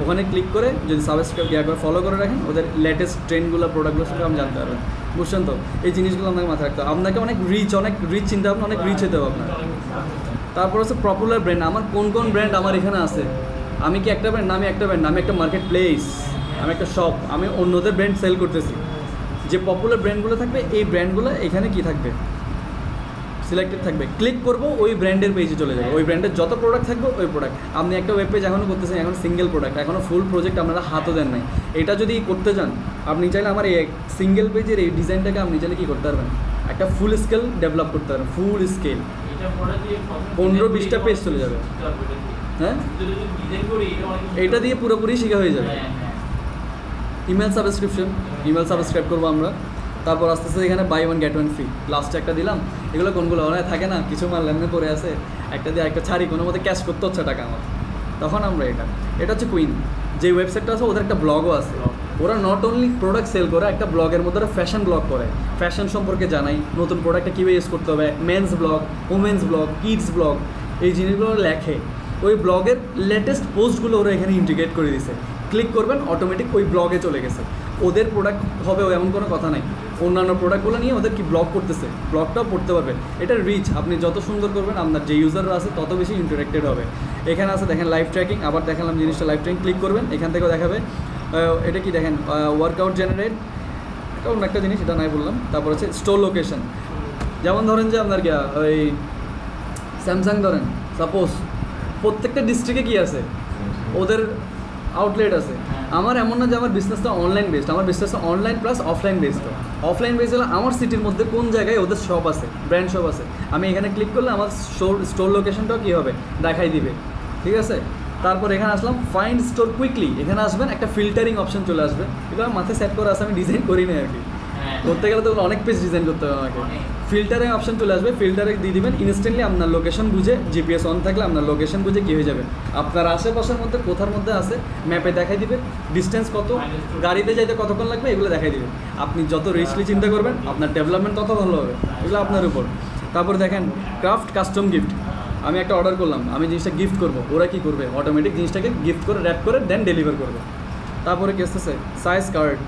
ওখানে ক্লিক করে যদি সাবস্ক্রাইব করে ফলো করে রাখেন, ওদের লেটেস্ট ট্রেন্ডগুলো, প্রোডাক্টগুলো সব আমি জানতে পারবেন। বুঝছেন তো? এই জিনিসগুলো আপনাকে মাথায় রাখতে হবে। আপনাকে অনেক রিচ চিন্তা ভাবনা, অনেক রিচ হতে হবে আপনার। তারপর হচ্ছে পপুলার ব্র্যান্ড, আমার কোন কোন ব্র্যান্ড আমার এখানে আছে। আমি কি একটা ব্র্যান্ড? আমি একটা ব্র্যান্ড, আমি একটা মার্কেট প্লেস, আমি একটা শপ, আমি অন্যদের ব্র্যান্ড সেল করতেছি। যে পপুলার ব্র্যান্ডগুলো থাকবে, এই ব্র্যান্ডগুলো এখানে কি থাকবে, সিলেক্টেড থাকবে। ক্লিক করবো, ওই ব্র্যান্ডের পেজে চলে যাবে। ওই ব্র্যান্ডের যত প্রোডাক্ট থাকবে ওই প্রোডাক্ট। আপনি একটা ওয়েব পেজ এখনও করতেছেন, এখন সিঙ্গেল প্রোডাক্ট, এখনও ফুল প্রজেক্ট আপনারা হাতও দেন নাই। এটা যদি করতে চান, আপনি চাইলে আমার এই সিঙ্গেল পেজের এই ডিজাইনটাকে আপনি চাইলে কী করতে পারবেন, একটা ফুল স্কেল ডেভেলপ করতে পারবেন। ফুল স্কেল 15-20টা পেজ চলে যাবে। হ্যাঁ, এটা দিয়ে পুরোপুরি শেখা হয়ে যাবে। ইমেল সাবস্ক্রাইব করবো আমরা। তারপর আস্তে আস্তে এখানে বাই 1 get 1 ফ্রি, লাস্টে একটা দিলাম। এগুলো কোনগুলো ওরা থাকে না, কিছু মাল লেনদেন করে আছে, একটা দিয়ে একটা ছাড়ি, কোনো মধ্যে ক্যাশ করতে হচ্ছে টাকা আমার, তখন আমরা এটা হচ্ছে কুইন। যে ওয়েবসাইটটা আছে ওদের একটা ব্লগও আছে। ওরা নট অনলি প্রোডাক্ট সেল করে, একটা ব্লগের মধ্যে ওরা ফ্যাশন ব্লগ করে, ফ্যাশন সম্পর্কে জানাই, নতুন প্রোডাক্টটা কীভাবে ইউজ করতে হবে, men's blog, women's blog, kids blog, এই জিনিসগুলো লেখে। ওই ব্লগের লেটেস্ট পোস্টগুলো ওরা এখানে ইন্টিগ্রেট করে দিছে। ক্লিক করবেন, অটোমেটিক ওই ব্লগে চলে গেছে। ওদের প্রোডাক্ট হবে এমন কোনো কথা নাই, অন্যান্য প্রোডাক্টগুলো নিয়ে ওদের কি ব্লগ করতেছে, ব্লগটাও পড়তে পারবে। এটা রিচ, আপনি যত সুন্দর করবেন আপনার যে ইউজাররা আছে তত বেশি ইন্টারেক্টেড হবে। এখানে আছে দেখেন লাইভ ট্র্যাকিং, আবার দেখালাম জিনিসটা লাইভ ট্র্যাকিং। ক্লিক করবেন, এখান থেকেও দেখাবে। এটা কি দেখেন, ওয়ার্কআউট জেনারেট, এটা অন্য একটা জিনিস, এটা নাই বললাম। তারপর হচ্ছে স্টোর লোকেশন, যেমন ধরেন যে আপনার কি ওই স্যামসাং ধরেন, সাপোজ প্রত্যেকটা ডিস্ট্রিক্টে কী আছে, ওদের আউটলেট আছে। আমার এমন না যে আমার বিজনেসটা অনলাইন বেসড, আমার বিজনেসটা online plus offline based. Offline based হলে আমার সিটির মধ্যে কোন জায়গায় ওদের শপ আছে, ব্র্যান্ড শপ আছে, আমি এখানে ক্লিক করলে আমার স্টোর লোকেশনটাও কী হবে, দেখাই দিবে। ঠিক আছে, তারপর এখানে আসলাম ফাইন্ড স্টোর কুইকলি, এখানে আসবেন, একটা ফিল্টারিং অপশন চলে আসবে। এগুলো আমার মাথায় সেট করা আছে, আমি ডিজাইন করি না আর কি, করতে গেলে তো অনেক পেজ ডিজাইন করতে হবে আমাকে। ফিল্টারিং অপশন চলে আসবে, ফিল্টারে দিয়ে দিবেন, ইনস্ট্যান্টলি আপনার লোকেশন বুঝে, জিপিএস অন থাকলে আপনার লোকেশন বুঝে কী হয়ে যাবে, আপনার আশেপাশের মধ্যে কোথার মধ্যে আছে ম্যাপে দেখাই দিবে, ডিস্টেন্স কত, গাড়িতে যাইতে কতক্ষণ লাগবে, এগুলো দেখাই দিবে। আপনি যত রিচলি চিন্তা করবেন আপনার ডেভেলপমেন্ট তত ভালো হবে, এগুলো আপনার উপর। তারপর দেখেন ক্রাফট কাস্টম গিফট, আমি একটা অর্ডার করলাম, আমি জিনিসটা গিফট করবো, ওরা কী করবে, অটোমেটিক জিনিসটাকে গিফট করে র্যাপ করে দেন ডেলিভার করবে। তারপরে কি আসতেছে সাইজ কার্ড,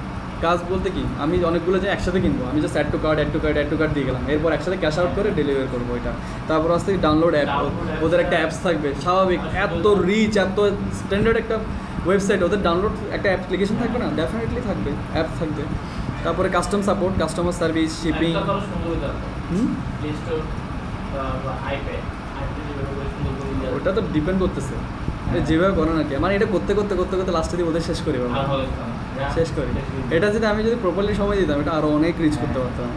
কাজ বলতে কি, আমি অনেকগুলো যে একসাথে কিনবো, আমি জাস্ট অ্যাড টু কার্ড দিয়ে গেলাম, এরপর একসাথে ক্যাশ আউট করে ডেলিভারি করবো এটা। তারপর আসতে ডাউনলোড অ্যাপ, ওদের একটা অ্যাপস থাকবে, স্বাভাবিক, এত রিচ, এত স্ট্যান্ডার্ড একটা ওয়েবসাইট, ওদের ডাউনলোড একটা অ্যাপ্লিকেশন থাকবে না, ডেফিনেটলি থাকবে, অ্যাপ থাকবে। তারপরে custom support, customer service, shipping. ওটা তো ডিপেন্ড করতেছে যেভাবে করো না কি, মানে এটা করতে লাস্টে দিয়ে ওদের শেষ করি এটা যদি আমি যদি প্রপারলি সময় দিতাম, এটা আরও অনেক রিচ করতে পারতাম।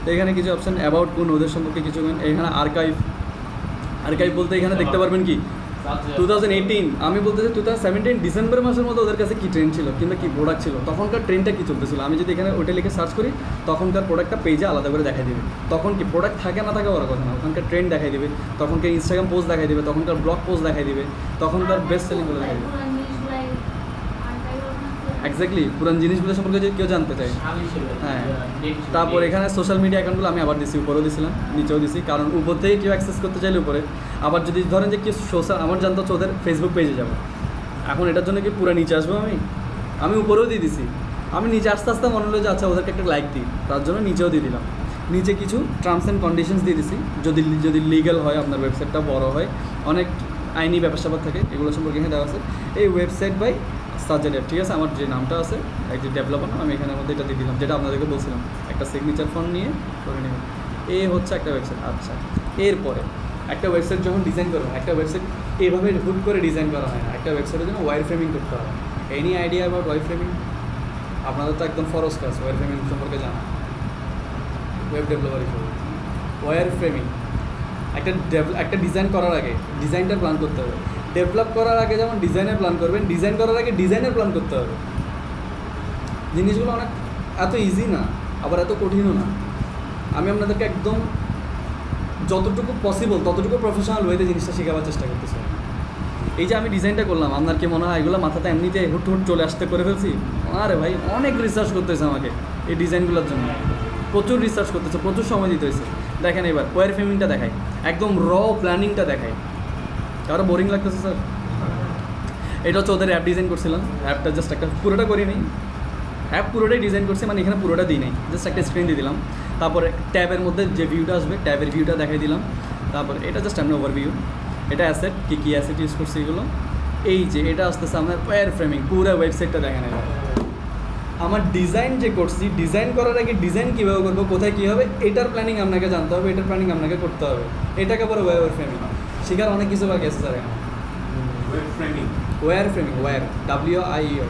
তো এখানে কিছু অপশান, অ্যাবাউট কোন, ওদের সম্পর্কে কিছু, এখানে আর্কাইভ বলতে এখানে দেখতে পারবেন কি 2018, আমি বলতেছি 2017 ডিসেম্বর মাসের মধ্যে ওদের কাছে কী ট্রেন্ড ছিল কিংবা কী প্রোডাক্ট ছিল, তখনকার ট্রেন্ডটা কী চলতেছিল, আমি যদি এখানে ওইটা লিখে সার্চ করি তখনকার প্রোডাক্টটা পেজে আলাদা করে দেখাই দেবে। তখন কি প্রোডাক্ট থাকে না থাকে ওরা কথা না, ওখানকার ট্রেন্ড দেখাই দেবে, তখনকার ইনস্টাগ্রাম পোস্ট দেখাই দেবে, তখনকার ব্লগ পোস্ট দেখাই দেবে, তখনকার বেস্ট সেলিংগুলো দেখাই দেবে। এক্স্যাক্টলি, পুরান জিনিসগুলো সম্পর্কে যদি কেউ জানতে চায়। হ্যাঁ, তারপর এখানে সোশ্যাল মিডিয়া অ্যাকাউন্টগুলো আমি আবার দিছি, উপরেও দিছিলাম, নিচেও দিছি, কারণ উপর থেকে কেউ অ্যাক্সেস করতে চাইলে উপরে। আবার যদি ধরেন যে কেউ সোশ্যাল, আমার জানতে হচ্ছে ওদের ফেসবুক পেজে যাবো, এখন এটার জন্য কি পুরো নিচে আসবো, আমি উপরেও দিয়ে দিছি। আমি নিচে আস্তে আস্তে মনে হলো যে আচ্ছা ওদেরকে একটা লাইক দিই, তার জন্য নিচেও দিয়ে দিলাম। নিচে কিছু টার্মস অ্যান্ড কন্ডিশনস দিয়ে দিছি, যদি লিগ্যাল হয়, আপনার ওয়েবসাইটটা বড় হয়, অনেক আইনি ব্যাপার স্যাপার থাকে, এগুলো সম্পর্কে এখানে দেওয়া আছে। এই ওয়েবসাইট বাই সাজেড অ্যাপ, ঠিক আছে, আমার যে নামটা আছে একটি ডেভেলপার, আমি এখানের মধ্যে এটা দিয়ে দিলাম, যেটা আপনাদেরকে বলছিলাম, একটা সিগনেচার ফন্ট নিয়ে করে নেবেন। এই হচ্ছে একটা ওয়েবসাইট। আচ্ছা, এরপরে একটা ওয়েবসাইট যখন ডিজাইন করবেন, একটা ওয়েবসাইট এভাবে হুট করে ডিজাইন করা হয় না, একটা ওয়েবসাইটের জন্য ওয়্যার ফ্রেমিং করতে হয়। Any idea about wire framing? আপনাদের তো একদম ফরজ কাজ ওয়্যার ফ্রেমিং সম্পর্কে জানা, ওয়েব ডেভেলপার হিসেবে। ওয়্যার ফ্রেমিং একটা ডিজাইন করার আগে ডিজাইনটা প্ল্যান করতে হবে, ডেভেলপ করার আগে যেমন ডিজাইনের প্ল্যান করবেন, ডিজাইন করার আগে ডিজাইনের প্ল্যান করতে হবে। জিনিসগুলো অনেক এত ইজি না, আবার এত কঠিনও না। আমি আপনাদেরকে একদম যতটুকু পসিবল ততটুকু প্রফেশনাল ওয়েতে জিনিসটা শেখাবার চেষ্টা করতেছি। এই যে আমি ডিজাইনটা করলাম, আপনার কি মনে হয় এগুলো মাথাতে এমনিতে হুট হুট চলে আসতে করে ফেলছি? আরে ভাই অনেক রিসার্চ করতেছে আমাকে এই ডিজাইনগুলোর জন্য, প্রচুর রিসার্চ করতেছে, প্রচুর সময় দিতে হয়েছে। দেখেন এবার ওয়্যার ফ্রেমিংটা দেখাই, একদম র প্ল্যানিংটা দেখাই। কারো বোরিং লাগতেছে স্যার? এটা হচ্ছে ওদের অ্যাপ ডিজাইন করছিলাম, অ্যাপটা জাস্ট একটা পুরোটা করিনি, অ্যাপ পুরোটাই ডিজাইন করছি, মানে এখানে পুরোটা দিই নাই, জাস্ট একটা স্ক্রিন দিয়ে দিলাম। তারপরে ট্যাবের মধ্যে যে ভিউটা আসবে ট্যাবের ভিউটা দেখাই দিলাম। তারপর এটা জাস্ট এমনি ওভারভিউ, এটা অ্যাসেট, কী অ্যাসেট ইউজ করছি এগুলো। এই যে এটা আসতেছে আমার ওয়্যার ফ্রেমিং, পুরো ওয়েবসাইটটা দেখেন। আমার ডিজাইন যে করছি, ডিজাইন করার আগে ডিজাইন কীভাবে করবো, কোথায় কী হবে, এটার প্ল্যানিং আপনাকে জানতে হবে, এটার প্ল্যানিং আপনাকে করতে হবে। এটাকে পরে ওয়্যার ফ্রেমিং শেখার অনেক কিছু বাকি আছে sir. Web framing, wire framing, wire WIER।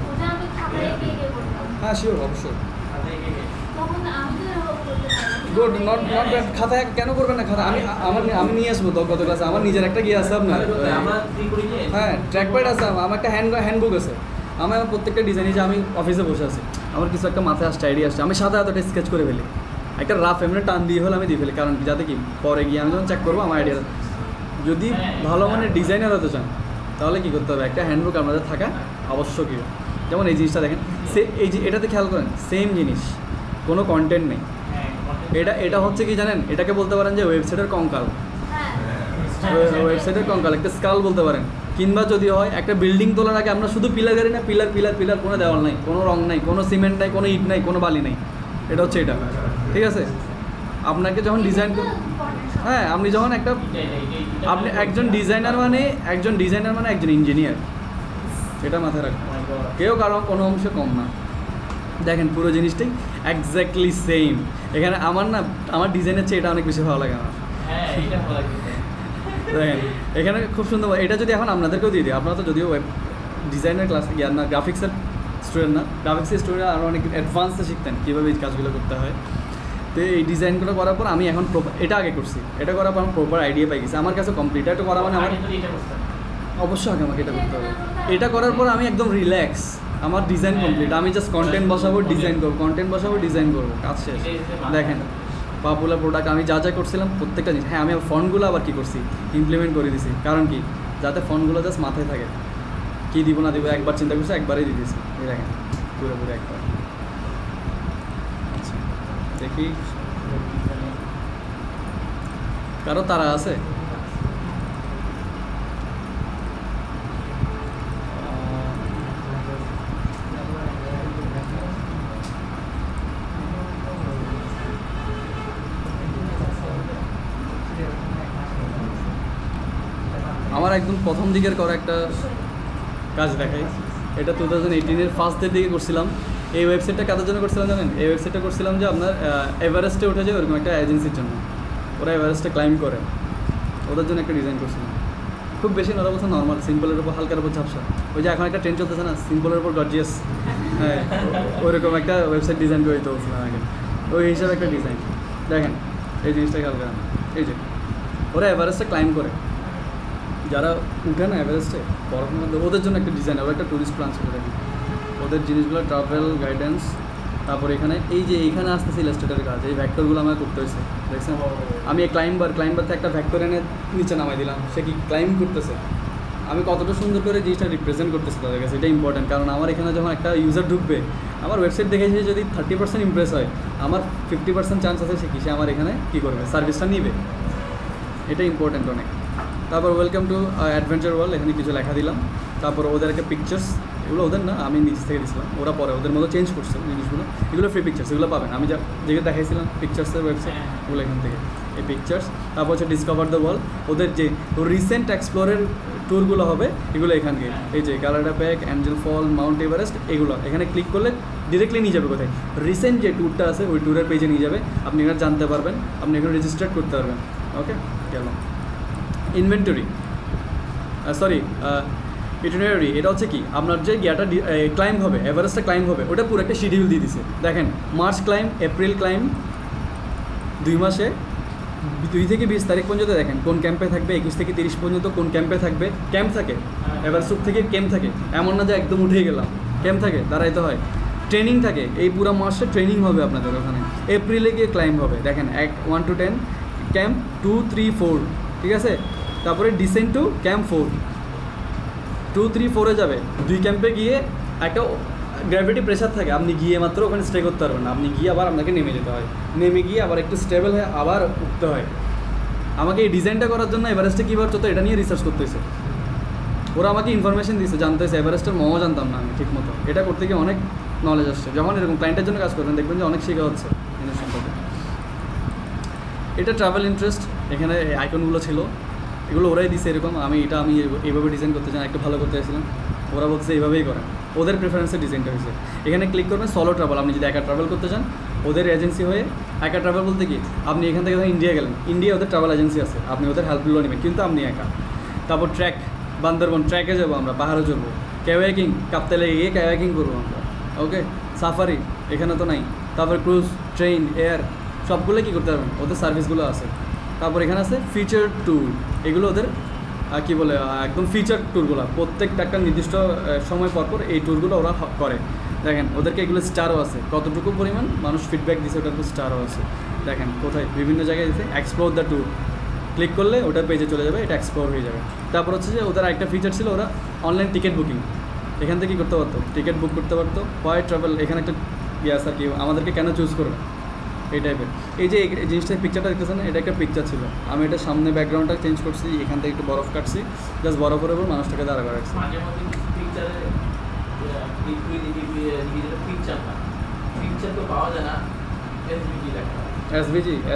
হ্যাঁ শিওর, অবশ্যই। Good, not bad. খাতায় কেন করবেন না? খাতা আমি নিয়ে আসবো তো গত ক্লাসে, আমার নিজের একটা গিয়ে আছে আপনার, হ্যাঁ ট্র্যাক প্যাড আছে, আমার একটা হ্যান্ডবুক আছে। আমার প্রত্যেকটা ডিজাইনে যে আমি অফিসে বসে আছি, আমার কিছু একটা মাথায় আসছে, আইডিয়া আসছে, আমি সাথে এতটা স্কেচ করে ফেলি, একটা রাফ এমনি টান দিয়ে হলে আমি দিয়ে ফেলি। কারণ কি, যাতে কি পরে গিয়ে আমি যখন চেক করবো আমার আইডিয়া, যদি ভালো মানের ডিজাইনার হতে চান তাহলে কী করতে হবে, একটা হ্যান্ডবুক আপনাদের থাকা আবশ্যকীয়। যেমন এই জিনিসটা দেখেন, এই যে এটাতে খেয়াল করেন, সেম জিনিস, কোনো কন্টেন্ট নেই। এটা হচ্ছে কি জানেন, এটাকে বলতে পারেন যে ওয়েবসাইটের কঙ্কাল, ওয়েবসাইটের কঙ্কাল, একটা স্কাল বলতে পারেন। কিংবা যদি হয় একটা বিল্ডিং তোলার আগে আমরা শুধু পিলার গাড়ি না, পিলার পিলার পিলার, কোনো দেওয়াল নাই, কোনো রং নাই, কোনো সিমেন্ট নাই, কোনো ইট নাই, কোনো বালি নাই। এটা হচ্ছে এটা, ঠিক আছে? আপনাকে যখন ডিজাইন, হ্যাঁ আপনি যখন একটা, আপনি একজন ডিজাইনার মানে একজন ইঞ্জিনিয়ার, এটা মাথায় রাখবেন। কেউ কারো কোনো অংশে কম না। দেখেন পুরো জিনিসটাই এক্স্যাক্টলি সেম। এখানে আমার ডিজাইনের চেয়ে এটা অনেক বেশি ভালো লাগে আমার। দেখেন এখানে খুব সুন্দর। এটা যদি এখন আপনাদেরকেও দিয়ে দিই, আপনারা তো যদিও ওয়েব ডিজাইনের ক্লাস জ্ঞান না, গ্রাফিক্সের স্টুডেন্ট না, গ্রাফিক্সের স্টুডেন্ট আরও অনেক অ্যাডভান্সে শিখতেন কীভাবে এই কাজগুলো করতে হয়। তো এই ডিজাইনগুলো করার পর আমি এখন এটা আগে করছি, এটা করার পর আমার প্রপার আইডিয়া পাই গেছি, আমার কাছে কমপ্লিট। এটা করা মানে আমার অবশ্যই আগে আমাকে এটা করতে হবে। এটা করার পর আমি একদম রিল্যাক্স, আমার ডিজাইন কমপ্লিট। আমি জাস্ট কন্টেন্ট বসাবো, ডিজাইন করবো, কন্টেন্ট বসাবো, ডিজাইন করবো, কাজ শেষ। দেখেন পপুলার প্রোডাক্ট আমি যা করছিলাম প্রত্যেকটা জিনিস, হ্যাঁ আমি ফন্টগুলো আবার কী করছি, ইমপ্লিমেন্ট করে দিছি। কারণ কি, যাতে ফন্টগুলো জাস্ট মাথায় থাকে, কী দিব না দিব একবার চিন্তা করছি, একবারই দিয়ে দিয়েছি। এই দেখেন পুরোপুরি একবার। আচ্ছা দেখি কারো তারা আছে? আমার একদম প্রথম দিকের করা একটা কাজ দেখাই। এটা 2018-এর ফার্স্টের দিকে করছিলাম। এই ওয়েবসাইটটা কাদের জন্য করছিলাম জানেন? এই ওয়েবসাইটটা করছিলাম যে আপনার এভারেস্টে উঠে যায় ওরকম একটা এজেন্সির জন্য, ওরা এভারেস্টে ক্লাইম্ব করে, ওদের জন্য একটা ডিজাইন করছিলাম। খুব বেশি না, ওরা বলছে নর্মাল, সিম্পলের উপর হালকার উপর ঝাপসা। ওই যে এখন একটা ট্রেন্ড চলতেছে না, সিম্পলের উপর গর্জিয়াস, হ্যাঁ ওইরকম একটা ওয়েবসাইট ডিজাইন করে দিতে বলছিলাম আগে। ওই হিসাবে একটা ডিজাইন দেখেন, এই জিনিসটা খেয়াল করেন। এই যে ওরা এভারেস্টে ক্লাইম্ব করে, যারা উঠে না এভারেস্টে বরফের মধ্যে, ওদের জন্য একটা ডিজাইন, ওরা একটা ট্যুরিস্ট প্ল্যান ছিল দেখেন, ওদের জিনিসগুলো ট্রাভেল গাইডেন্স। তারপর এখানে এই যে এইখানে আসতেছে ইলাস্ট্রেটারের কাজ, এই ভ্যাক্টরগুলো আমাকে করতে হয়েছে দেখছেন। আমি এই ক্লাইম্বার থেকে একটা ভ্যাক্টর এনে নিচে নামাই দিলাম, সে কি ক্লাইম্ব করতেছে, আমি কতটা সুন্দর করে জিনিসটা রিপ্রেজেন্ট করতেছি তাদের কাছে, এটা ইম্পর্টেন্ট। কারণ আমার এখানে যখন একটা ইউজার ঢুকবে, আমার ওয়েবসাইট দেখে এসে যদি 30% ইমপ্রেস হয়, আমার 50% চান্স আছে সে কি, সে আমার এখানে কী করবে, সার্ভিসটা নিবে। এটা ইম্পর্টেন্ট অনেক। তারপর ওয়েলকাম টু অ্যাডভেঞ্চার ওয়ার্ল্ড, এখানে কিছু লেখা দিলাম। তারপর ওদের একটা পিকচার্স, এগুলো ওদের না, আমি নিচ থেকে দিয়েছিলাম, ওরা পরে ওদের মতো চেঞ্জ করছে জিনিসগুলো। এগুলো ফ্রি পিকচার্স, এগুলো পাবেন, আমি যেগুলো দেখাইছিলাম পিকচার্সের ওয়েবসাইট, ওগুলো এখান থেকে এই পিকচার্স। তারপর হচ্ছে ডিসকভার দ্য ওয়ার্ল্ড, ওদের যে রিসেন্ট এক্সপ্লোরের ট্যুরগুলো হবে এগুলো এখানকে, এই যে গালাডা প্যাক, অ্যাঞ্জেল ফল, মাউন্ট এভারেস্ট, এগুলো এখানে ক্লিক করলে ডিরেক্টলি নিয়ে যাবে কোথায়, রিসেন্ট যে ট্যুরটা আছে ওই ট্যুরের পেজে নিয়ে যাবে, আপনি এখানে জানতে পারবেন, আপনি এখানে রেজিস্টার করতে পারবেন। ওকে গেল। ইনভেন্টরি, সরি ইটিনারি, এটা হচ্ছে কি, আপনার যে গিয়াটা ক্লাইম্ব হবে, এভারেস্টটা ক্লাইম্ব হবে, ওটা পুরো একটা শিডিউল দিয়ে দিছে। দেখেন মার্চ ক্লাইম্ব, এপ্রিল ক্লাইম্ব, 2 মাসে 2 থেকে 20 তারিখ পর্যন্ত দেখেন কোন ক্যাম্পে থাকবে, 21 থেকে 30 পর্যন্ত কোন ক্যাম্পে থাকবে। ক্যাম্প থাকে, এভারেস্ট থেকে ক্যাম্প থাকে, এমন না যে একদম উঠেই গেলাম, ক্যাম্প থাকে, দাঁড়াইতে হয়। ট্রেনিং থাকে, এই পুরো মাসে ট্রেনিং হবে আপনাদের ওখানে। এপ্রিলে গিয়ে ক্লাইম্ব হবে, দেখেন 1 to 10 ক্যাম্প 2, 3, 4, ঠিক আছে। তারপরে ডিসেন্ট টু ক্যাম্প 4, 2, 3, 4-এ যাবে। 2 ক্যাম্পে গিয়ে একটা গ্র্যাভিটি প্রেশার থাকে, আপনি গিয়ে মাত্র ওখানে স্টে করতে পারবেন না, আপনি গিয়ে আবার আপনাকে নেমে যেতে হয়, নেমে গিয়ে আবার একটু স্টেবল হয়ে আবার উঠতে হয়। আমাকে এই ডিজাইনটা করার জন্য এভারেস্টে কীভাবে চলতো এটা নিয়ে রিসার্চ করতেছে, ওরা আমাকে ইনফরমেশন দিয়েছে, জানতেছে এভারেস্টের মও জানতাম না আমি ঠিক মতো। এটা করতে গিয়ে অনেক নলেজ আসছে। যখন এরকম ক্লায়েন্টের জন্য কাজ করবেন দেখবেন যে অনেক শেখা হচ্ছে জিনিস সম্পর্কে। এটা ট্রাভেল ইন্টারেস্ট, এখানে আইকনগুলো ছিল, এগুলো ওরাই দিছে এরকম। আমি এইভাবে ডিজাইন করতে চাই, একটু ভালো করতে চাইছিলাম, ওরা বলছে এইভাবেই করেন, ওদের প্রেফারেন্সের ডিজাইনটা হয়েছে। এখানে ক্লিক করবেন সলো ট্রাভেল, আপনি যদি একা ট্রাভেল করতে চান ওদের এজেন্সি হয়ে। একা ট্রাভেল বলতে কি, আপনি এখান থেকে ইন্ডিয়া গেলেন, ইন্ডিয়া ওদের ট্রাভেল এজেন্সি আছে, আপনি ওদের হেল্পগুলো নেবেন, কিন্তু আপনি একা। তারপর ট্র্যাক, বান্দরবন ট্র্যাকে যাবো আমরা, পাহাড়ে চড়বো, ক্যাওয়াকিং, কাপ্তালে গিয়ে ক্যাওয়াকিং করবো আমরা, ওকে। সাফারি এখানে তো নাই। তারপর ক্রুজ, ট্রেন, এয়ার সবগুলো কী করতে পারবেন, ওদের সার্ভিসগুলো আছে। তারপর এখানে আছে ফিচার ট্যুর, এগুলো ওদের কী বলে একদম ফিচার ট্যুরগুলো, প্রত্যেকটা একটা নির্দিষ্ট সময় পরপর এই ট্যুরগুলো ওরা করে। দেখেন ওদেরকে এগুলো স্টারও আছে, কতটুকু পরিমাণ মানুষ ফিডব্যাক দিচ্ছে ওটার উপর স্টারও আছে। দেখেন কোথায় বিভিন্ন জায়গায় দিচ্ছে এক্সপ্লোর দ্য ট্যুর, ক্লিক করলে ওটার পেজে চলে যাবে, এটা এক্সপ্লোর হয়ে যাবে। তারপর হচ্ছে যে ওদের একটা ফিচার ছিল, ওরা অনলাইন টিকিট বুকিং এখান থেকে কী করতে পারতো, টিকিট বুক করতে পারতো। হোয়াই ট্রাভেল এখানে একটা ইয়াস আর কি, আমাদেরকে কেন চুজ করবে এই টাইপের। এই যে এই জিনিসটা পিকচারটা দেখতেছেন, এটা একটা পিকচার ছিল, আমি এটা সামনে ব্যাকগ্রাউন্ডটা চেঞ্জ করছি, এখান থেকে একটু বরফ কাটছি, জাস্ট বরফের উপর মানুষটাকে দাঁড়া করাচ্ছি। মাঝে মধ্যে কিছু পিকচারে পিকচার তো পাওয়া যায় না, এসভিজি লেখা।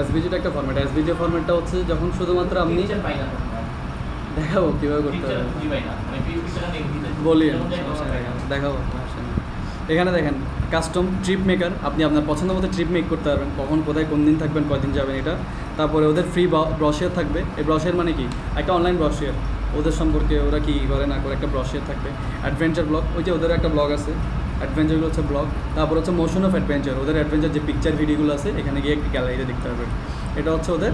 এসভিজিটা একটা ফরম্যাট। এসভিজি ফরম্যাটটা হচ্ছে যখন শুধুমাত্র আপনি পিকচার পাই না, দেখাবো কীভাবে করতে পিকচার হবে, খুঁজে পাই না, মানে পিকচারটা নেই বলি দেখাবো। এখানে দেখেন কাস্টম ট্রিপ মেকার, আপনি আপনার পছন্দ মতো ট্রিপ মেক করতে পারবেন, কখন কোথায় কোন দিন থাকবেন, কয়দিন যাবেন এটা। তারপরে ওদের ফ্রি ব্রশিয়ার থাকবে। এই ব্রশিয়ার মানে কি, একটা অনলাইন ব্রশিয়ার, ওদের সম্পর্কে ওরা কী করে না করে একটা ব্রশিয়ার থাকবে। অ্যাডভেঞ্চার ব্লগ, ওই যে ওদের একটা ব্লগ আছে, অ্যাডভেঞ্চারগুলো হচ্ছে ব্লগ। তারপর হচ্ছে মোশন অফ অ্যাডভেঞ্চার, ওদের অ্যাডভেঞ্চার যে পিকচার ভিডিওগুলো আছে এখানে গিয়ে একটি গ্যালারিতে দেখতে পারবেন। এটা হচ্ছে ওদের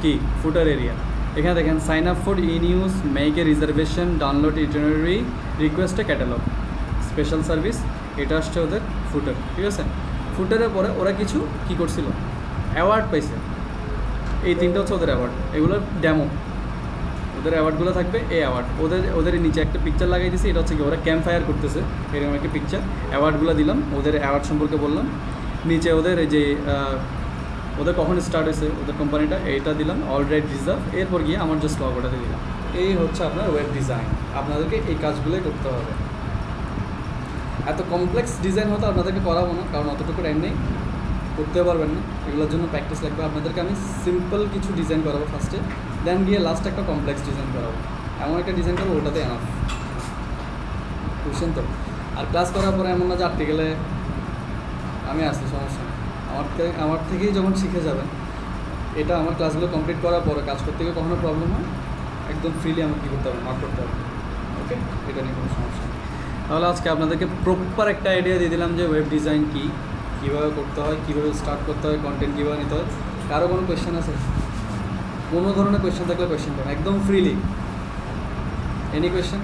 কি ফুটার এরিয়া। এখানে দেখেন sign up for news, make a reservation, download itinerary, request a catalogue, special service. এটা আসছে ওদের ফুটার, ঠিক আছে। ফুটারের পরে ওরা কিছু কী করছিল, অ্যাওয়ার্ড পাইছে। এই তিনটা হচ্ছে ওদের অ্যাওয়ার্ড, এগুলোর ড্যামো, ওদের অ্যাওয়ার্ডগুলো থাকবে। এই অ্যাওয়ার্ড ওদের নিচে একটা পিকচার লাগাই দিয়েছি, এটা হচ্ছে কি ওরা ক্যাম্প ফায়ার করতেছে, এরকম একটা পিকচার। অ্যাওয়ার্ডগুলো দিলাম, ওদের অ্যাওয়ার্ড সম্পর্কে বললাম। নিচে ওদের এই যে ওদের কখন স্টার্ট হয়েছে ওদের কোম্পানিটা, এইটা দিলাম, অলরেডি রিজার্ভ। এরপর গিয়ে আমার জাস্ট লগোটাতে দিলাম। এই হচ্ছে আপনার ওয়েব ডিজাইন। আপনাদেরকে এই কাজগুলোই করতে হবে। এত কমপ্লেক্স ডিজাইন হয়তো আপনাদেরকে করাবো না, কারণ অতটুকু টাইম নেই, করতে পারবেন না, এগুলোর জন্য প্র্যাকটিস লাগবে। আপনাদেরকে আমি সিম্পল কিছু ডিজাইন করাবো ফার্স্টে, দেন গিয়ে লাস্ট একটা কমপ্লেক্স ডিজাইন করাবো। এমন একটা ডিজাইন করবো ওটাতে এনাফ, বুঝছেন তো। আর ক্লাস করার পরে এমন না যে আটকে গেলে আমি আসছি, সমস্যা নেই। আমার থেকেই যখন শিখে যাবেন, এটা আমার ক্লাসগুলো কমপ্লিট করার পরে কাজ করতে গিয়ে কখনো প্রবলেম হয়, একদম ফ্রিলি আমাকে কী করতে হবে, মার্ক করতে হবে, ওকে। এটা নিয়ে কোনো সমস্যা নেই। তাহলে আজকে আপনাদেরকে প্রপার একটা আইডিয়া দিয়ে দিলাম যে ওয়েব ডিজাইন কী, কীভাবে করতে হয়, কীভাবে স্টার্ট করতে হয়, কন্টেন্ট কীভাবে নিতে হয়। কারো কোনো কোয়েশ্চেন আছে? কোনো ধরনের কোয়েশ্চেন থাকলে কোয়েশ্চেন করেন, একদম ফ্রিলি। Any question?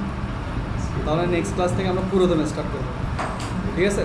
তাহলে নেক্সট ক্লাস থেকে আমরা পুরো দিনে স্টার্ট করবো, ঠিক আছে।